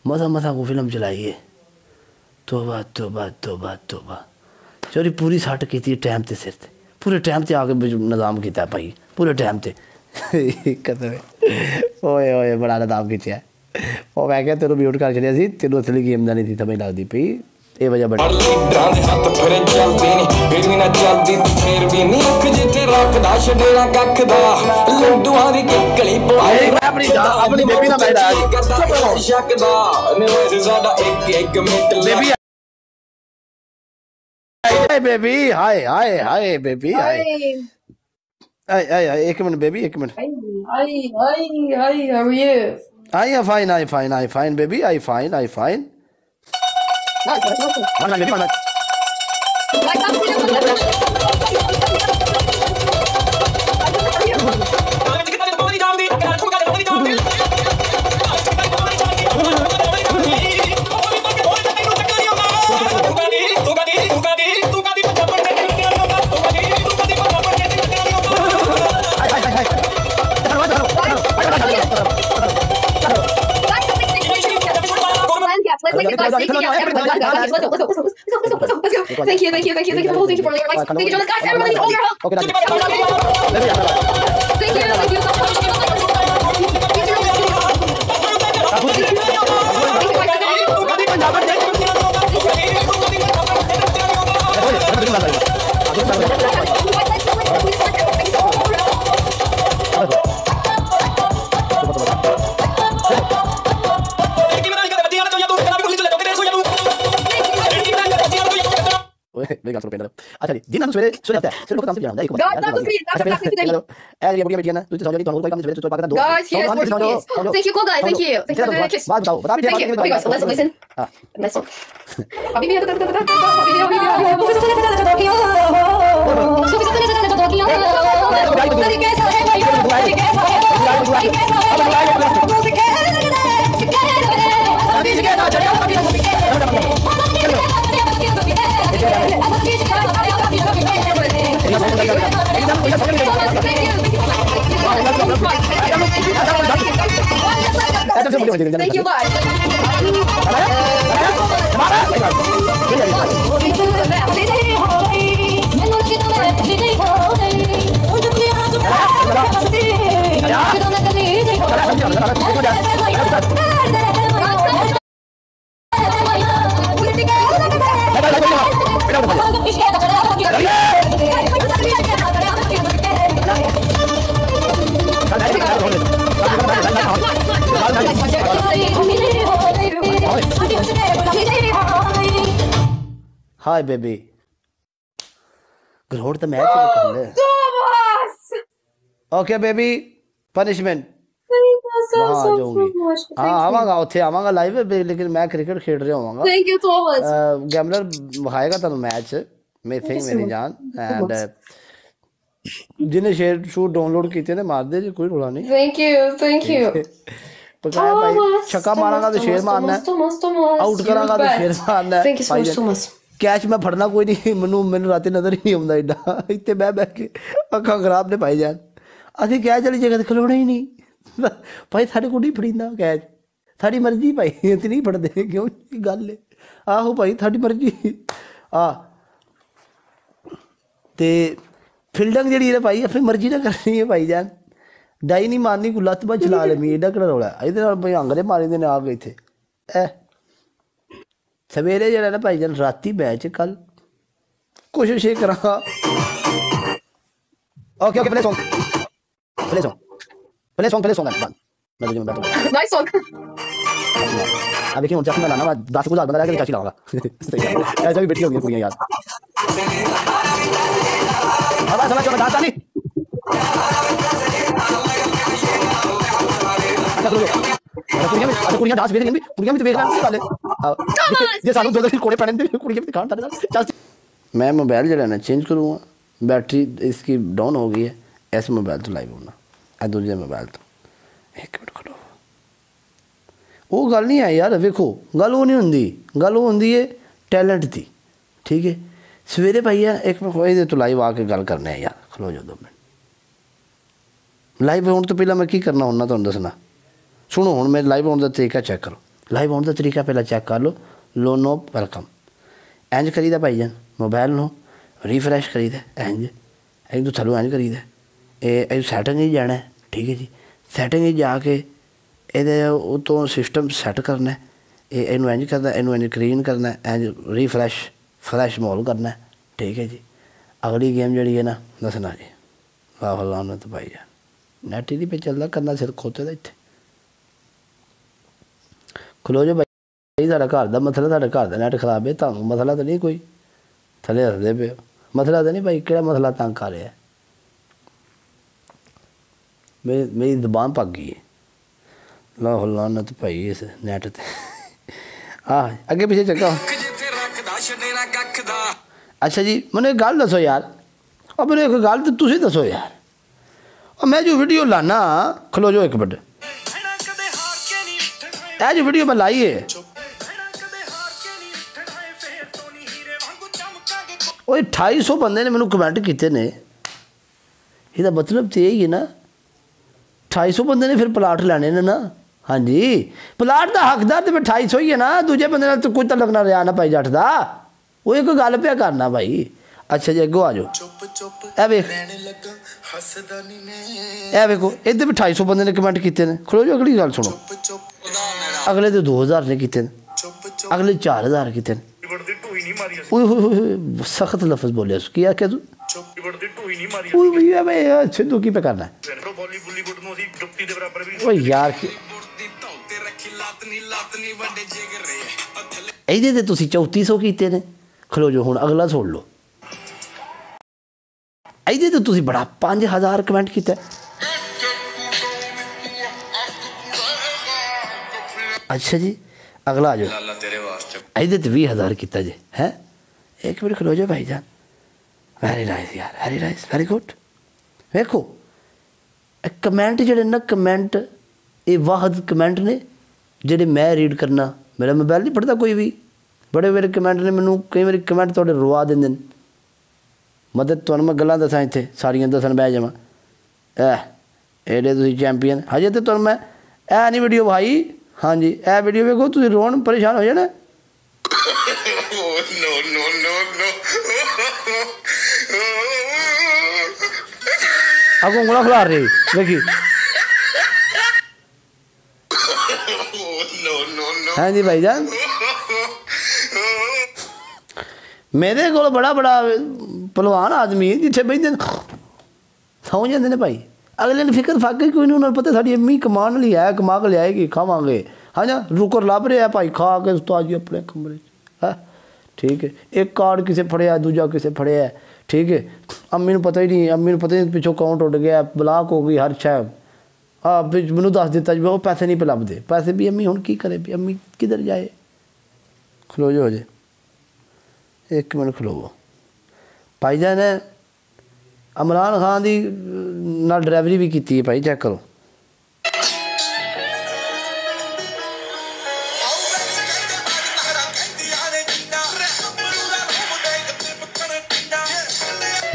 मसा को फिल्म चलाई है तोबा तोबा तोबा तोबा चोरी पूरी सट की थी टाइम ते सिर ते पूरे टाइम ते आके निजाम किया भाई पूरे टाइम ते कसम ओए ओए बड़ा निजाम किया वो मैं क्या तेरे म्यूट कर छड़िया सी तेनू असली गेम दा नहीं थी समझ लगदी पई ये वजह बड़ी अपनी बेबी ना बैठा हाय बेबी हाय हाय हाय बेबी हाय हाय एक मिनट बेबी एक minute hi how are you I fine baby I fine one baby one Thank you for the likes. Thank you, Jonas. Guys, everybody, hold your help. Thank you. अच्छा जी जिन हम सवेरे सवेरे आता है सिर्फ काम से जाना है एक बार ये बढ़िया ना तू तो समझ नहीं तो कोई काम सवेरे तो पाकर दो Guys, yes, thank you, cool guys, thank you. Thank you for the kiss. बात बताओ बता Thank you. Okay, guys, let's listen. Let's talk. अभी भी Thank you, guys. Hi baby. घरोड़ तो मैच कर ले. Okay baby. Punishment. वहाँ जाऊँगी. हाँ आवांगा उठे आवांगा लाइव पे लेकिन मैं क्रिकेट खेल रहा हूँगा. Thank you so much. गैमलर भाएगा तो मैच मैं थिंक मेरी जान and जिन्हें शेयर शूट डाउनलोड किए थे मार दे जी कोई रोला नहीं. Thank you. पकाया भाई छक्का मारांगा तो शेर मारना है आउट करांगा तो शेर मारना है. Thank you so much. Catch मैं फड़ना कोई नहीं मैनू रात नजर ही नहीं आਉਂਦਾ एडा इतने बह के अखा खराब ने पाई जान असं कैच वाली जगह खलोना ही नहीं भाई साढ़े को नहीं फड़ींदा कैच साड़ी मर्जी भाई इतनी नहीं फड़ते क्यों गल है आहो भाई साड़ी मर्जी ते फील्डिंग जी है भाई अपनी मर्जी ना करनी है भाई जान डाई नहीं मारनी कोई लत्त बाज चला लेनी एडा कड़ा रौला ये अंगरे मारे देने आ गए थे ए सवेरे जरा ना भाई जान राती मैच कल कोशिश ये करा ओके प्ले सॉन्ग मैं तुझे मैं बैठूंगा Nice song. अभी क्यों जब मैं लाना मैं 10,000 बंदा लेकर चाची लाऊंगा ऐसा भी बैठी होगी कुड़ियां यार अब समझ में आता नहीं कुड़ियां डांस भी कुड़ियां भी तो देख रहा है ये सालों 2000 कोड़े पहने थे कुड़ियां भी खान था मैं मोबाइल जरा ना चेंज करूंगा बैटरी इसकी डाउन हो गई है ऐसे मोबाइल तो लाइव होना है दूसरे मोबाइल तो एक मिनट खड़ो वो गल नहीं है यार वेखो गल वो नहीं होंगी गल वो होंगी है टैलेंट की ठीक है सवेरे भाई है एक मिनट तो लाइव आके गल करने है यार खलो जाओ 2 मिनट लाइव होने तो पहला मैं की करना होना तुहानू दसना सुनो हुण मैं लाइव होने का तरीका चैक करो लाइव होने का तरीका पहला चैक कर लो लो नो वेलकम इंज करीदा भाई जान मोबाइल नो रिफ्रैश करीदा इंज एक तो थलो इंज करीदा ये सैटिंग ही जाना है ठीक है जी सैटिंग ही जाके ये तो सिस्टम सैट करना है इनू इंज करना इनू इंज ग्रीन करना इंज रिफ्रैश फ्रैश माहौल करना है ठीक है जी अगली गेम जी है ना दसना जी वाह लाना तो भाई जान नैट ही पे चलता करना सिर खोते दा इत्थे खलो जो भाई साढ़ा घर का मसला साढ़े घर का नैट खराब है तुहानू मसला तो नहीं कोई थले हसदे पे मसला तो नहीं भाई केड़ा मसला तंग कर रहा है मेरी जबान पक गई है लाहो लानत भाई इस नैट ते अगे पीछे चक्का अच्छा जी मैंने एक गल दसो यार और मैंने एक गल तो तुसीं दसो यार और मैं जो वीडियो लाना खलो जो एक मिनट यह जो वीडियो मैं लाई है 2800 बंदे ने मैंने कमेंट किए ने इसका मतलब तो यही है ना 2800 बंदे ने फिर प्लाट लैने ने ना हाँ जी प्लाट का हकदार तो 2800 ही है ना, दूजे बंदे नाल तो कोई तलक ना रहा ना भाई जट दा, वो एक गल पे करना भाई। अच्छा जी अगो आ जाओ, ए वेख ए वेखो इधर 2800 बंदे ने कमेंट किए ने। खलो जो अगली गल सुनो, अगले तो 2000 ने किए, अगले 4000 किए। सख्त लफ्ज बोले क्या क्या तू सिद्धू की पे करना है यार। ਇਹਦੇ ਤੇ ਤੁਸੀਂ 3400 ਕੀਤੇ ਨੇ। ਖਲੋ ਜੋ ਹੁਣ ਅਗਲਾ ਸੁਣ ਲਓ, ਇਹਦੇ ਤੇ ਤੁਸੀਂ ਬੜਾ 5000 ਕਮੈਂਟ ਕੀਤਾ। अच्छा जी अगला आ जाओ, ਇਹਦੇ ਤੇ 20000 ਕੀਤਾ जी है। एक मिनट खलो जाओ भाईजान, वेरी नाइस यार, वेरी नाइस, वेरी गुड। वेखो कमेंट ਜਿਹੜੇ ਨਾ कमेंट ये वाहद कमेंट ने ਜਿਹੜੇ मैं रीड करना, मेरा मोबाइल नहीं पढ़ता कोई भी। बड़े बड़े कमेंट ने मैनू कई बार कमेंट थोड़े रुआ देंगे। मतलब तुहानू मैं गल्लां दसां इत्थे सारियां दसन बह जावां, एडे तुसीं चैंपीयन। हजे तो तुहानू मैं नहीं वीडियो भाई, हाँ जी ए वीडियो वेखो तुसीं रोन परेशान हो जाना। अगो उंगला खिलार रही देखी। हाँ जी भाईजान मेरे को बड़ा बड़ा पहलवान आदमी जिथे बहते सौ जाते हैं भाई। अगले ने फिक्र फाके कोई नहीं, उन्होंने पता साड़ी अम्मी कमान ली है, कमा के लियाएगी, खावांगे। हाँ जी रुकर लभ रहे भाई खा के उस्ताद जी अपने कमरे है। ठीक है एक कार्ड किसे फड़िया दूजा किसे फड़िया, ठीक है। अम्मी पता ही नहीं, अम्मी पता नहीं पिछों अकाउंट उड़ गया, ब्लॉक हो गई हर शह। हाँ मैनू दस दिता जी वो पैसे नहीं पे लभदे, पैसे भी अम्मी हुण की करे भी, अम्मी किधर जाए। खलो जो हो जाए एक मिनट खलोवो। भाईजान ने इमरान खान की नाल ड्राइवरी भी की है भाई, चेक करो।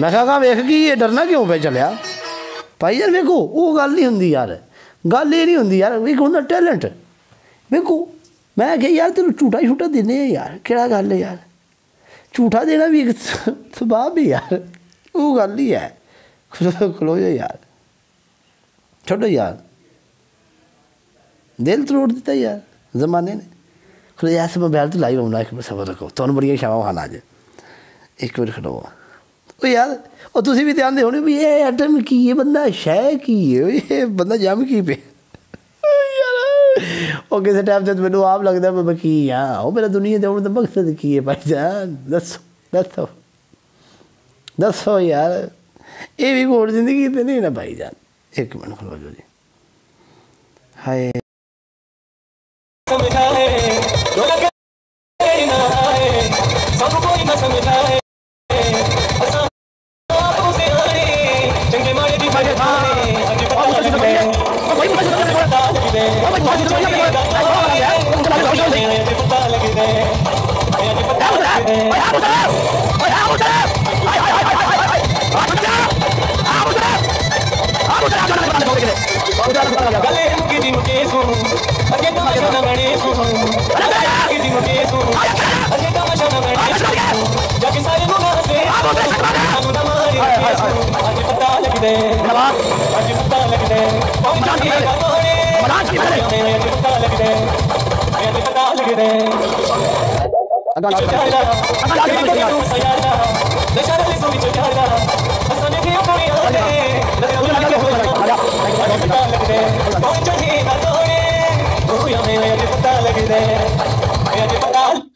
मैं कहा वेख कि ये डरना क्यों पे चलिया भाई यार। वेखो वो गल नहीं होंदी यार, गल ये नहीं होंदी यार। वेखो उन्दा टैलेंट वेखो। मैं क्या यार तेन झूठा झूठा देने यार, केड़ा गल है यार, झूठा देना भी एक स्वभाव भी यार, वो गल ही है। खलो जो यार, छोड़ो यार, दिल तोड़ दिता यार जमाने ने। खलो ऐसे मोबाइल तो लाइव आना, एक मिनट सबर रखो, तुहानू बड़िया शावां खाना अज। एक मिनट खलो ओ यार, और तुसी भी ध्यान दे होने भी ये आइटम की है, बंदा शह की है, ये बंदा जम की पे और किसी टाइम जब मैनू आप लगता मैं की हाँ वो मेरा दुनिया के आने का मकसद की है भाईजान। दसो दसो दसो यार, ये भी घोड़ जिंदगी तो नहीं ना भाईजान। एक मिनट खलो जो जी। हाय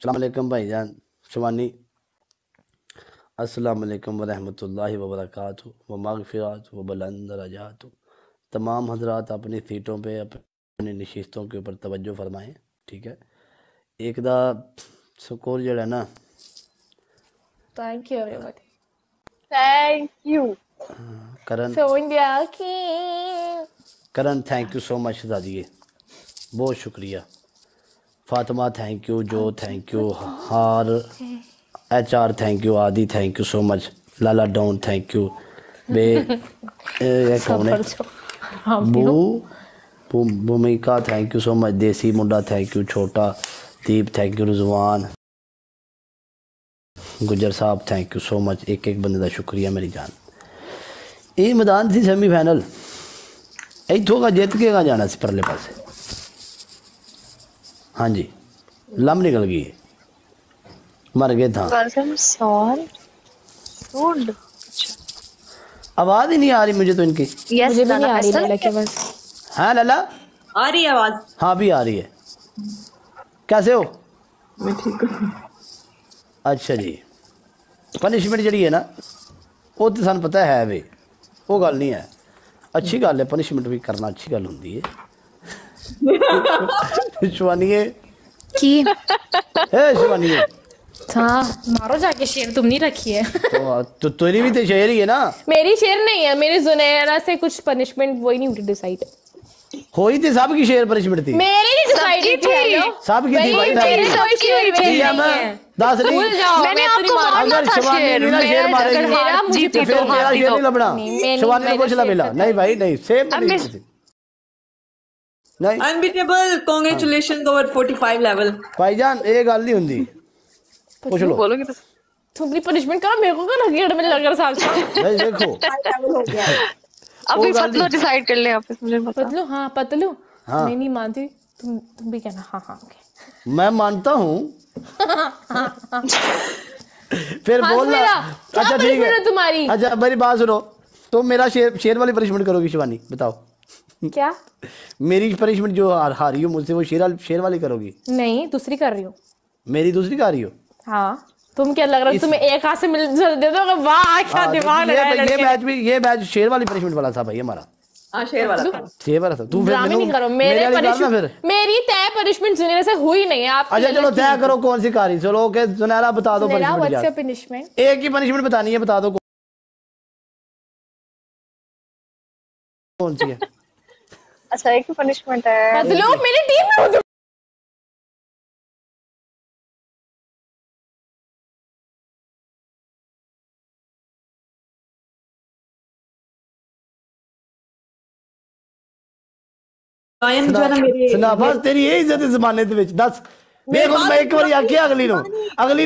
अस्सलाम वालेकुम भाईजान शवानी, अस्सलाम वालेकुम वरहमतुल्लाहि वबरकातुहू व मगफिरत व बुलंद दरजात। तमाम हजरात अपनी सीटों पे अपनी नशिस्तों के ऊपर तवज्जो फरमाएं, ठीक है। एक दा स्कोर जड़ा ना, thank you everybody, thank you Karan Sonia की Karan, thank you so much दादिए, बहुत शुक्रिया। फातिमा थैंक यू, जो थैंक यू, हार HR thank you, Aadi thank you so much, Lala Don thank you, बे कौन है बू भूमिका थैंक यू सो मच, देसी मुंडा थैंक यू, छोटा दीप थैंक यू, रिजवान गुजर साहब थैंक यू सो मच। एक एक बंदे का शुक्रिया मेरी जान। ये मैदान थी सैमीफाइनल, इतों का जित के जाना सी परले पासे। हाँ जी लम निकल गई है, मर गए था। आवाज ही नहीं आ रही मुझे तो इनकी। मुझे भी नहीं आ रही लला के बस। हाँ लला आ रही है आवाज? हाँ भी आ रही है। कैसे हो? मैं ठीक हूँ। अच्छा जी, पनिशमेंट जी है ना वो तो सन पता है वे, वो गल नहीं है। अच्छी गल है, पनिशमेंट भी करना अच्छी गल होंदी है। शिवानीए की शिवानीए हाँ मारो जाके शेर, तुम नहीं रखी है। तो तेरी भी तो शेर ही है ना। मेरी शेर नहीं है, मेरी जुनैरा से कुछ पनिशमेंट वही नहीं उठी डिसाइड। होई थी सबकी शेर पनिशमेंट थी, मेरी नहीं डिसाइड थी, सबकी थी भाई। मेरी कोई शेर नहीं है। दस नहीं, मैंने आपको अगर शिवानी ना शेर मारेगी मेरा मुझे तो फिर मेरा शेर नहीं लबना। शिवानी ने कुछ लबेला नहीं भाई, नहीं सेम नहीं। Unbeatable, congratulations over 45 level. भाईजान ये गल नहीं हुंदी, पूछ लो। बोलोगे तो तुम अपनी पनिशमेंट करो, मेरे को क्या लगे में लग रहा साहब। नहीं देखो अभी पतलू डिसाइड कर ले आपस मुझे बता। पतलू हाँ पतलू हाँ। मैं नहीं मानती, तुम भी कहना हाँ हाँ okay। मैं मानता हूँ। फिर हाँ, बोलना। क्या अच्छा ठीक है तुम्हारी। अच्छा मेरी बात सुनो, तुम मेरा शेर वाली पनिशमेंट करोगी शिवानी, बताओ क्या? मेरी पनिशमेंट जो हारी हो मुझसे वो शेर वाली करोगी? नहीं दूसरी कर रही हूँ। मेरी दूसरी कर रही हो? हाँ तुम क्या लग रहा है तुम्हें एक हाथ से मिल दे दो? वाह क्या दिमाग लगाया। ये मैच शेर वाली पनिशमेंट वाला था भाई हमारा। हाँ शेर वाला था। शेर वाला था। तू ड्रामे नहीं करो, मेरी तय पनिशमेंट जुनैरा से हुई नहीं है। आप अच्छा चलो तय करो कौन सी कारी। चलो ओके जुनैरा बता दो पनिशमेंट। एक ही पनिशमेंट बतानी है, बता दो कौन सी है। अच्छा एक ही पनिशमेंट है। बदलो मेरी टीम में। सुना बस तेरी ये इज्जत जमाने दे विच दस। देखो मैं एक बार आख्या अगली नु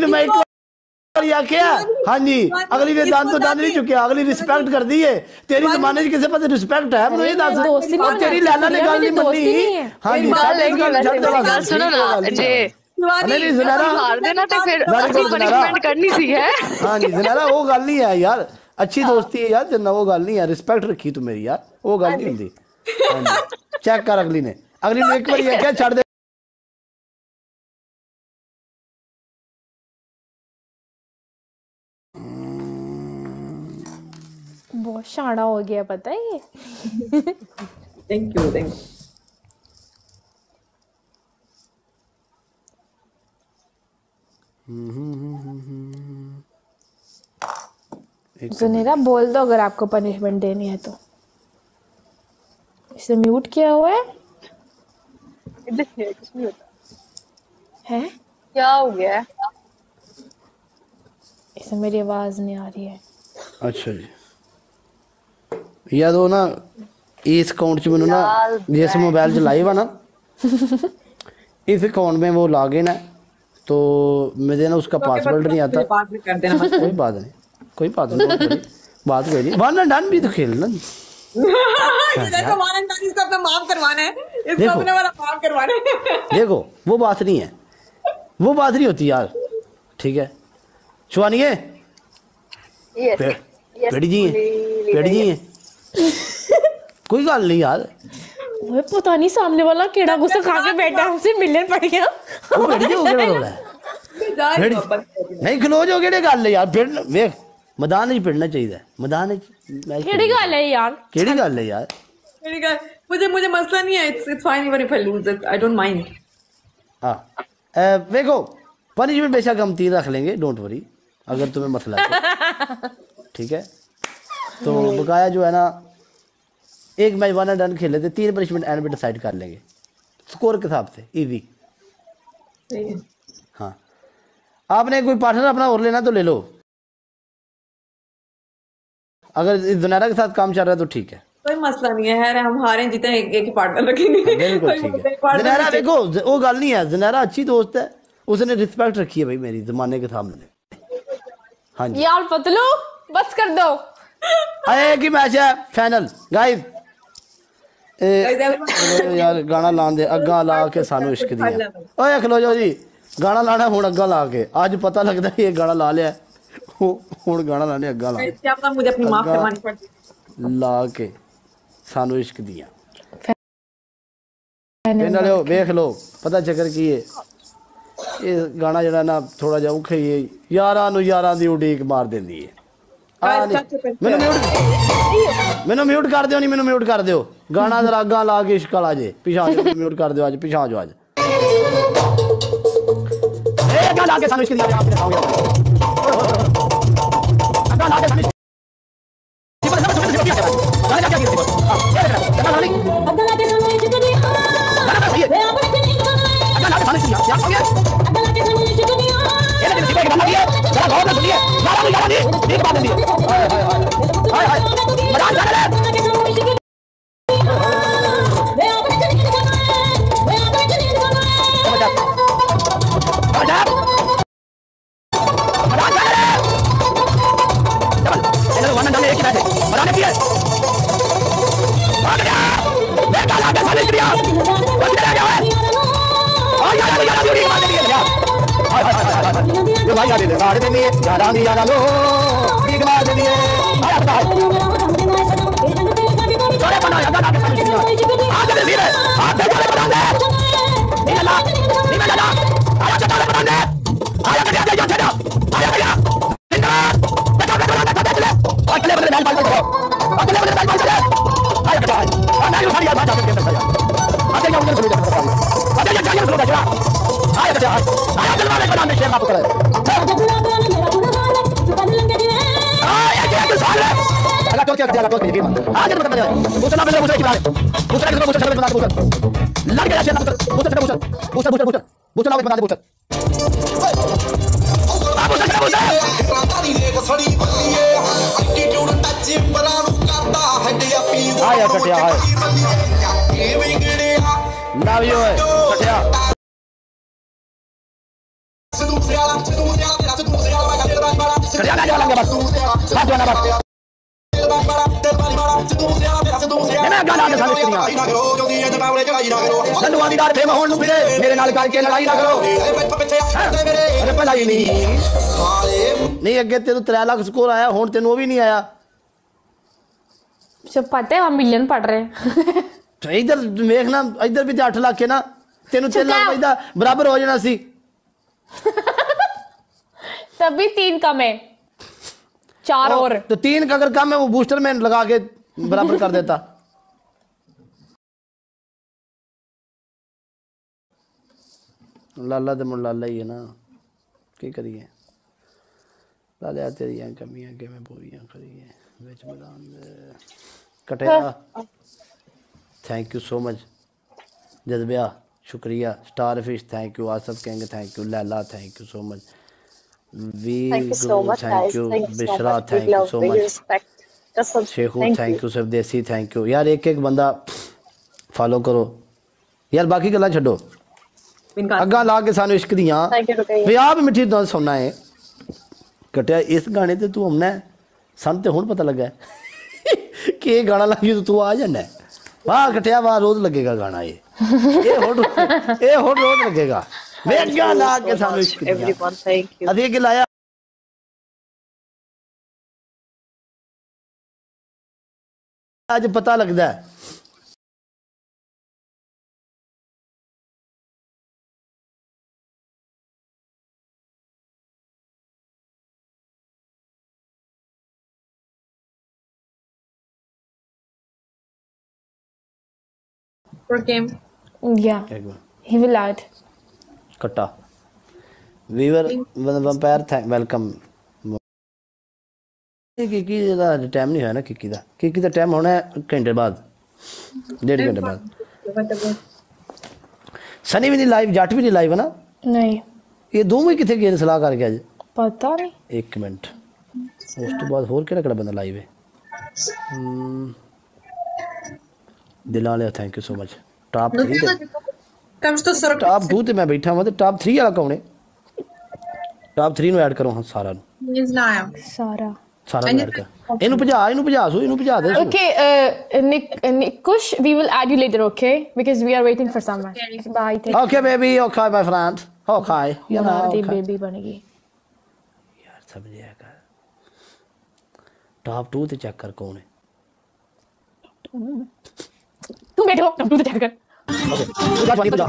मैं एक बार आख्या। हाँ जी अगली ने दांत तो दांत नहीं चुकिया, अगली रिस्पेक्ट कर दी है। तेरी जमाने च किसे पता रिस्पेक्ट है? मुझे ये दस और तेरी लाला ने गल नहीं मन्नी। हाँ जी सुनो ना जे नहीं जुनैरा मार देना तो फिर पनिशमेंट करनी सी है। हाँ जी जुनैरा वो गल नहीं है यार, अच्छी दोस्ती है यार जिन्ना, वो गल नहीं है। रिस्पेक्ट रखी तू मेरी यार, वो गल नहीं हुंदी। चेक कर अगली ने एक बार क्या छड़ दे। बहुत शाना हो गया पता है ये। Thank you thank you. Junaira बोल दो अगर आपको पनिशमेंट देनी है तो। इसे म्यूट किया हुआ है। कुछ नहीं होता है। क्या हो गया? इसे मेरी आवाज नहीं आ रही है। अच्छा जी याद हो ना इस अकाउंट च मैनू ना जिस मोबाइल च लाइव है ना इस अकाउंट में वो लॉगिन है तो मुझे ना उसका पासवर्ड नहीं आता। कोई बात नहीं कोई बात नहीं बात कोई नहीं। वन एंड डन भी तो खेलना। देखो वो बात नहीं है, वो बात नहीं होती यार। ठीक है शिवानी पेड़ी जी है कोई गल नहीं यार। वो पता नहीं सामने वाला केड़ा गुस्सा खा के बैठा हमसे मिलने पड़ गया। वो पेड़ी जी हो गया नहीं क्लोज हो गए गल यार। फिर वेख मैदान च पिड़ना चाहिए। मैदान केड़ी गल है यार, केड़ी गल है यार। मुझे मसला नहीं है। It's fine even if I lose it, I don't mind. हां देखो पनिशमेंट बेशक हम 3 रख लेंगे, डोंट वरी अगर तुम्हें मसला है। ठीक है तो बकाया जो है ना एक मैच वन एंड डन खेल लेते, 3 पनिशमेंट एंड में डिसाइड कर लेंगे स्कोर के हिसाब से इजी। हाँ आपने कोई पार्टनर अपना और लेना तो ले लो, अगर जुनैरा के साथ काम चल रहा है तो ठीक है। कोई मसला नहीं है यार, हम हारे जीते एक एक ही पार्टनर रखेंगे। बिल्कुल ठीक है। ज़नैरा देखो वो गल नहीं है, ज़नैरा अच्छी दोस्त है, उसने रिस्पेक्ट रखी है भाई मेरी ज़माने के सामने। हाँ जी यार पतलू बस कर दो। एक ही मैच है फाइनल गाइस। यार गाना लान दे, अग्गा ला के सानू इश्क दिया। ओए खलो जाओ जी, गाना लाना हुण अग्गा ला के। आज पता लगदा ये गाना ला लिया, हुण गाना लाने अग्गा ला क्या पता मुझे अपनी माफ करवानी पड़ती ला के सानू इश्क दिया। नाले वेख लो पता चक्कर की है, ये गाना जड़ा ना थोड़ा जा औखा ही है, यारां नू यारां दी उडीक मार देंदी है। मैनू म्यूट कर दियो, नहीं मैनू म्यूट कर दियो। गाना जरा अग्गा ला के इश्क वाला जे पिछा म्यूट कर दियो, आज पिछा जो आज अग्गा ला के सानू इश्क दिया। आपने खाओगे अग्गा ला के सानू नहीं अगे तेन 3 लाख स्कोर आया, हुण तेन वो भी नहीं आया। सब पता है हम मिलियन पढ़ रहे हैं। इधर देखना, इधर भी 8 लाख है ना, तेन 3 लाख पैदा बराबर हो जाना सी। तभी 3 कम है, 4 और तो 3 का अगर कम है वो बूस्टर में लगा के बराबर कर देता। लाला तो मुड़ लाला ही है ना, की करिए लालिया तेरिया कमियां के मैं पूरियां करिए विच बदाम कटिया। Thank you so much Jazbia, शुक्रिया। Star fish thank you, Asif king thank you, Laila thank you so much, V thank you, Bishra thank you so much, Sheikhu thank you, Sardesi thank you. यार एक एक बंदा फॉलो करो यार, बाकी गल्लां छड्डो, अग्गा ला के सानू इश्क दियां वे आप मिठी दस सुनना है। कटिया इस गाने ते तू आना है, सन ते हुण पता लगा कि गाना लाइए तो तू आ जाना है। वाह कटिया वाह, रोज लगेगा गाना ये रोज लगेगा। वे अग्गा ला के सानू इश्क दियां अदे के लाया आज पता लगदा है। For game. Yeah, he will add. कट्टा वीवर वैम्पायर थैंक वेलकम। किकी दा टाइम नहीं है ना, किकी दा टाइम होना है घंटे बाद, 1.5 घंटे बाद। सनी भी नहीं लाइव, जट भी नहीं लाइव है ना? नहीं, ये दोवें किथे गए सलाह करके आज? पता नहीं। 1 मिनट उस तो बाद होर केड़ा केड़ा बंदा लाइव है? दिलाले thank you so much top 3 Там что 40? Top 2 ਤੇ ਮੈਂ ਬੈਠਾ ਹਾਂ ਤੇ ਟਾਪ 3 ਵਾਲਾ ਕੌਣ ਹੈ ਟਾਪ 3 ਨੂੰ ਐਡ ਕਰੋ ਹਾਂ ਸਾਰਾ ਨੂੰ Не знаю. सारा ਸਾਰਾ ਨੂੰ ਐਡ ਕਰ ਇਹਨੂੰ ਭਜਾ ਦੇ Okay, Nikush, we will add you later, okay? Because we are waiting for someone. Bye. Okay baby, okay my friend. Okay. You know. Baby बनेगी. यार समझिया कर. टॉप 2 ਤੇ ਚੈੱਕ ਕਰ ਕੌਣ ਹੈ. तुम बैठो, टॉप 2 ਤੇ ਚੈੱਕ ਕਰ. Okay. पूजा पानी पूजा.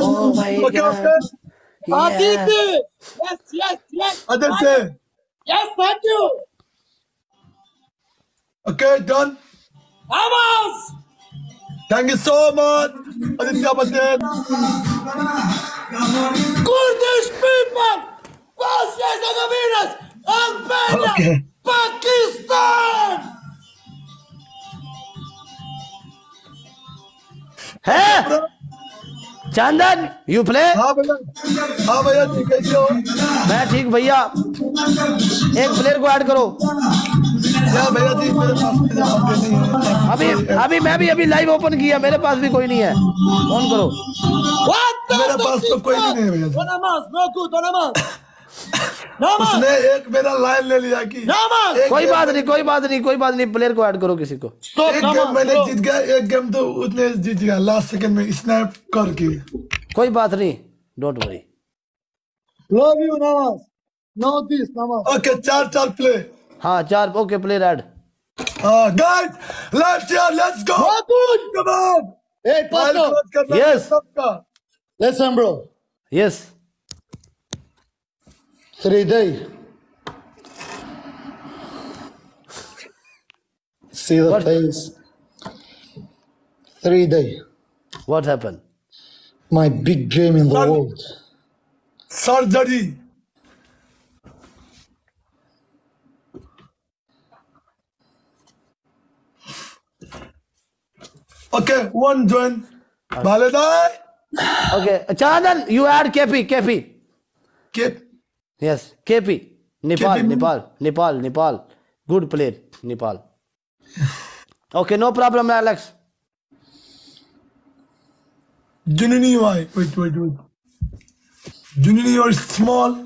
Oh my God. Aditi! Yes. Aditi! Yes, thank you. Okay, done. Vamos! Thank you so much, Aditya Patel. Kurdish people! Bosnians and Herzegovina! Albania! Pakistan! है चंदन यू प्ले. हाँ भैया ठीक है. मैं ठीक भैया. एक प्लेयर को ऐड करो. भैया जी मेरे पास अभी मैं भी अभी लाइव ओपन किया मेरे पास भी कोई नहीं है. ऑन करो. मेरे पास तो कोई नहीं है भैया. उसने एक मेरा लाइन ले लिया कि कोई बात नहीं प्लेयर को ऐड करो किसी को. एक गेम मैंने जीत गया, एक गेम तो उसने जीत गया लास्ट सेकंड में स्नैप करके. कोई बात नहीं डोंट वरी. लव यू नमाज. नो दिस नमाज. Okay 4 play. हाँ 4 okay player add. Guys let's go. Come on. Hey, Pato. Yes. Listen, bro. Yes. 3 day. See the face. 3 day. What happened? My big game in the world. Surgery. Okay, one join. Baladai. Okay, Chandan, you add KP. Kip. Yes, KP. KP. Nepal. Good player, Nepal. Okay, no problem, Alex. Juninho, wait. Juninho is small.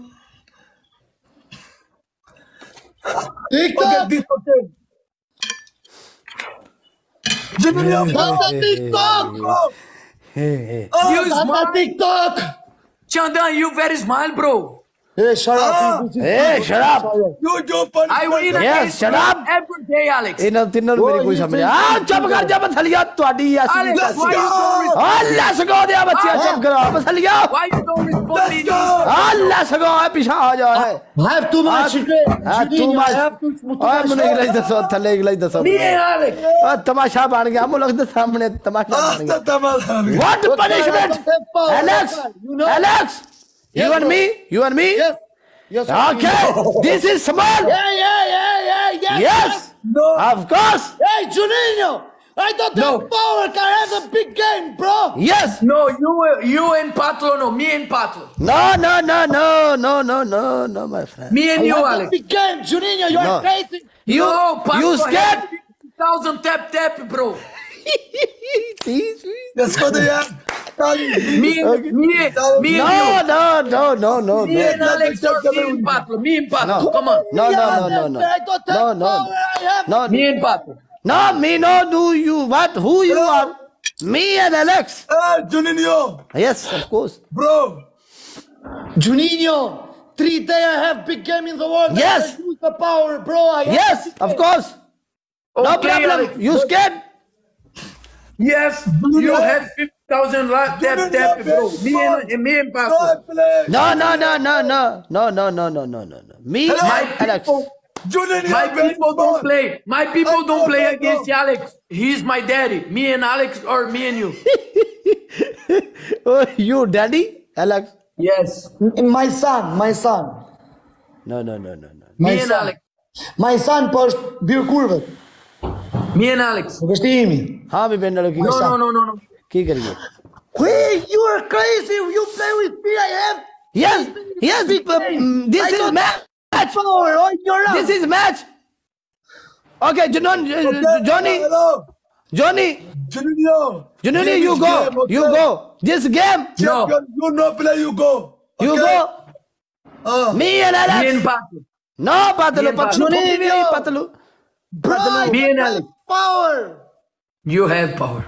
TikTok. Okay. Juninho, TikTok. Hey. You smart TikTok. Chandan, you very smile, bro. Hey, shut up. Hey, shut up. You do punch. I win Yes, shut up. every day, Alex. ਇਹਨਾਂ ਤਿੰਨਾਂ ਨੂੰ ਮੇਰੀ ਕੋਈ ਸਮਝ ਆ. ਚੁੱਪ ਕਰ ਜਾ ਬਥਲੀਆ ਤੁਹਾਡੀ ਐਸੀ. Alex, why you don't respond? let's go ਦਿਆ ਬੱਚਿਆ ਚੁੱਪ ਕਰੋ ਬਥਲੀਆ. Why you don't respond in let's go ਪਿਛਾ ਆ ਜਾ ਹੈ. I have too much. too much. ਓਏ ਮੈਨੂੰ ਇੰਗਲਿਸ਼ ਦੱਸੋ ਥੱਲੇ ਇੰਗਲਿਸ਼ ਦੱਸੋ. Me and Alex. ਓ ਤਮਾਸ਼ਾ ਬਣ ਗਿਆ ਮੁਲਕ ਦੇ ਸਾਹਮਣੇ ਤਮਾਸ਼ਾ ਬਣ ਗਿਆ. What punishment? Alex. You and me? Yes. Okay. This is small. Yeah. Yes. No. Of course. Hey, Juninho. I don't have power. I have a big game, bro. Yes. No, you and Patlo, no, me and Patlo. No, my friend. Me and you, I have a Alex. big game, Juninho. You are crazy. You scared? 50,000 tap, bro. See? Let's go there. Me and you. No. Me and Alex or me and Patlo. Me and Patlo. No. Come on. No. I don't have power. I have. No. Me and Patlo. No, me no. Do you what? Who you are? Me and Alex. Juninho. Yes, of course. Bro. Juninho. 3 day I have big game in the world. Yes. I use the power, bro. Yes, of course. No Okay, problem. Alex. You scared? Yes, you have 50,000 tap, bro. Me and Patlo. No. Me and Alex. Juninho. My people don't play. My people don't play against Alex. He's my daddy. Me and Alex or me and you. Oh, you daddy, Alex? Yes. My son. No. Me and Alex. My son post bir kurvet. Me and Alex. हाँ भी बहन लड़की No. की करिए? Wait, you are crazy. You play with me. I have. Yes. This is match. Power on your arm. This is match. Okay, Johnny, you go. You go. This game. No. You no play. You go. You go. Me and Alex. Me and Patu. No, Patalu. Patalu. Me and Alex. Power. You have power.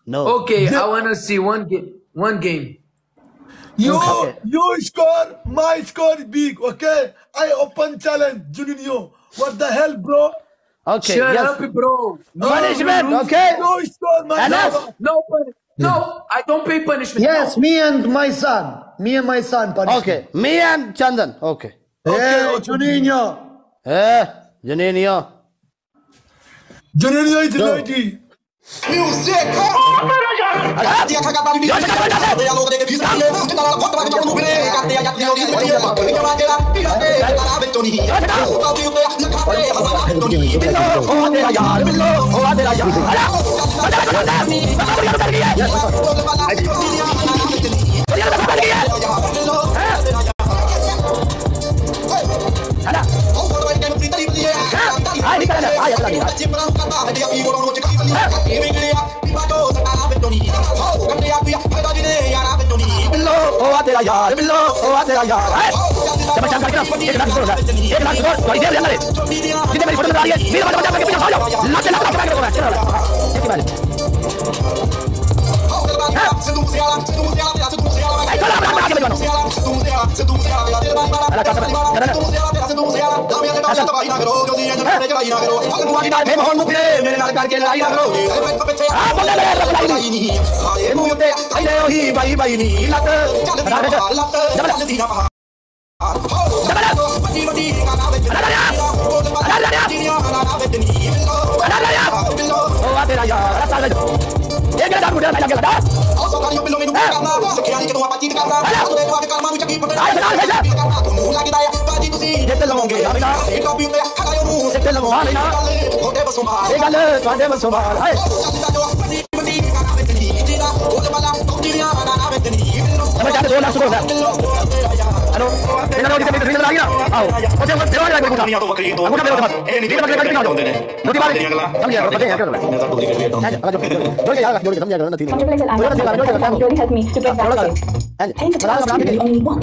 No. Okay, I wanna see one game. You score. My score big. Okay. I open challenge, Juninho. What the hell, bro? Okay. Shut up, bro. Punishment. Okay. No score, my Alex. No, I don't pay punishment. Yes, me and my son. Punishment. Okay. Me and Chandan. Okay. Hey, Juninho. Juninho. Juninho is ready. Music.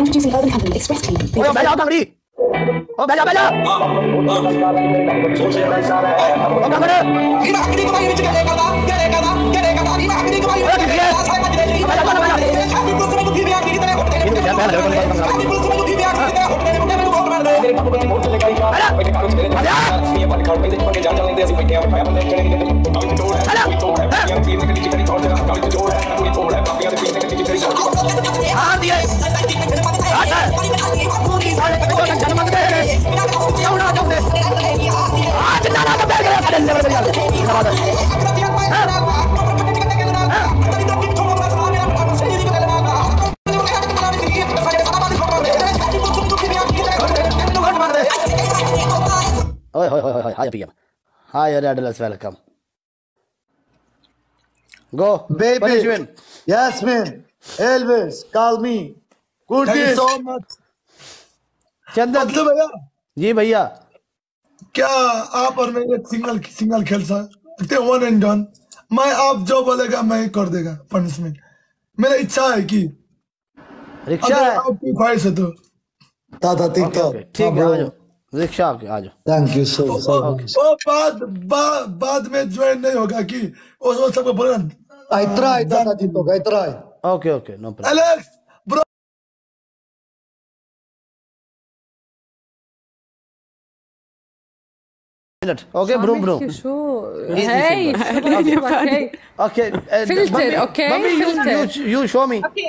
Introducing Urban Company Express Clean. Hi, PM. Hi, Adults. Welcome. Go, baby. Punishment. Yes, man. Elvis, call me. Good. Thank you so much. चंदन भैया जी भैया क्या आप और मैं एक single खेल सकते one and done मैं आप जो बोलेगा मैं कर देगा पनिशमेंट मेरा इच्छा है कि रिक्शा है आपकी ख्वाहिश है तो दादा ठीक है ठीक है आ जाओ रिक्शा आ जाओ थैंक यू सो मच वो बाद में ज्वाइन नहीं होगा कि वो सबको बोले इतना दादा जी तो इतना okay okay no problem Alex bro Okay, bro. Hey, okay. Filter, okay. Mommy, you show me.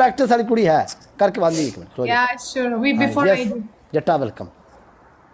practice वाली कुड़ी है. करके बांधी एक minute. Yeah, sure. We before I do. जट्टा welcome.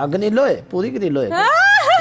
गनीलो है पूरी गनीलो है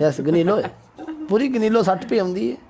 यस गनीलो है पूरी गनीलो 60 पे आउंदी है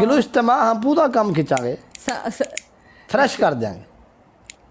गिलोश तमा हम पूरा काम खिंचांगे फ्रेश कर देंगे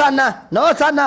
साना नो साना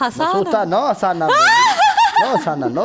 मसूता नो साना नो साना नो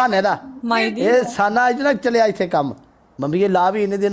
साने दा My ये साना इतना चले आई थे काम मम्मी ये ला भी इन्हें दिन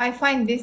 I find this.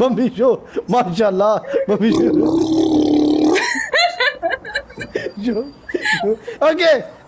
बम्बी शो माशाल्लाह बम्बी शो ओके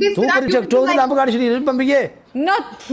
This तू पूरी टिकटॉक दी लंब कर छड़ी बम्बी ये Not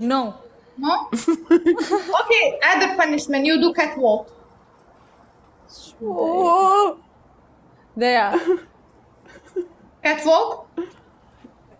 No. No? Okay, other punishment. You do catwalk. There. Catwalk?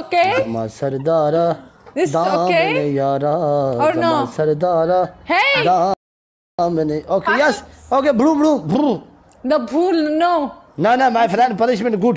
okay. मा सरदारा This is okay. दामने यारा Or no? मा सरदारा Hey. दामने okay yes okay bro The pool. No. No my friend punishment good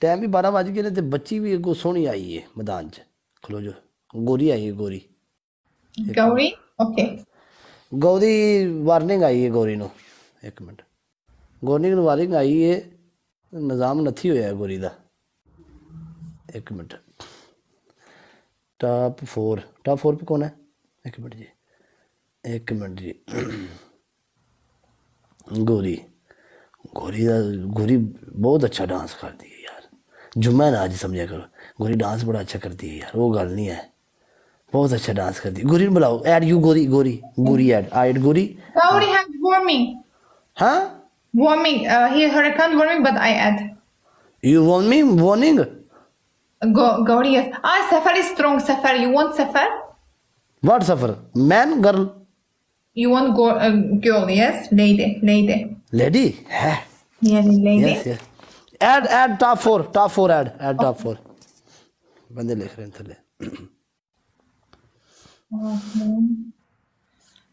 time भी 12 बज गए ने ते बच्ची भी को सोहनी आई है मैदान च खलो जो गोरी आई है गोरी Gauri? Okay. गौरी वार्निंग आई है गौरी नो एक मिनट गौरी नु वार्निंग आई है निजाम नथी होया गौरी दा एक मिनट टॉप 4 पे कौन है एक मिनट जी गौरी बहुत अच्छा डांस करती है यार जुम्मा ना आज समझा करो गौरी डांस बड़ा अच्छा करती है यार वो गल नहीं है बहुत अच्छा डांस करती है गौरी बुलाओ add you Gauri add Gauri Gauri has warming. हाँ Warming. Her account warming, but I add. You want me warning Gauri, yes. Safar is strong. Safar. You want Safar? What suffer man girl You want girl, yes? Lady. Lady है Yeah, lady. Yes add top 4 add top 4 बंदे लिख रहे हैं थले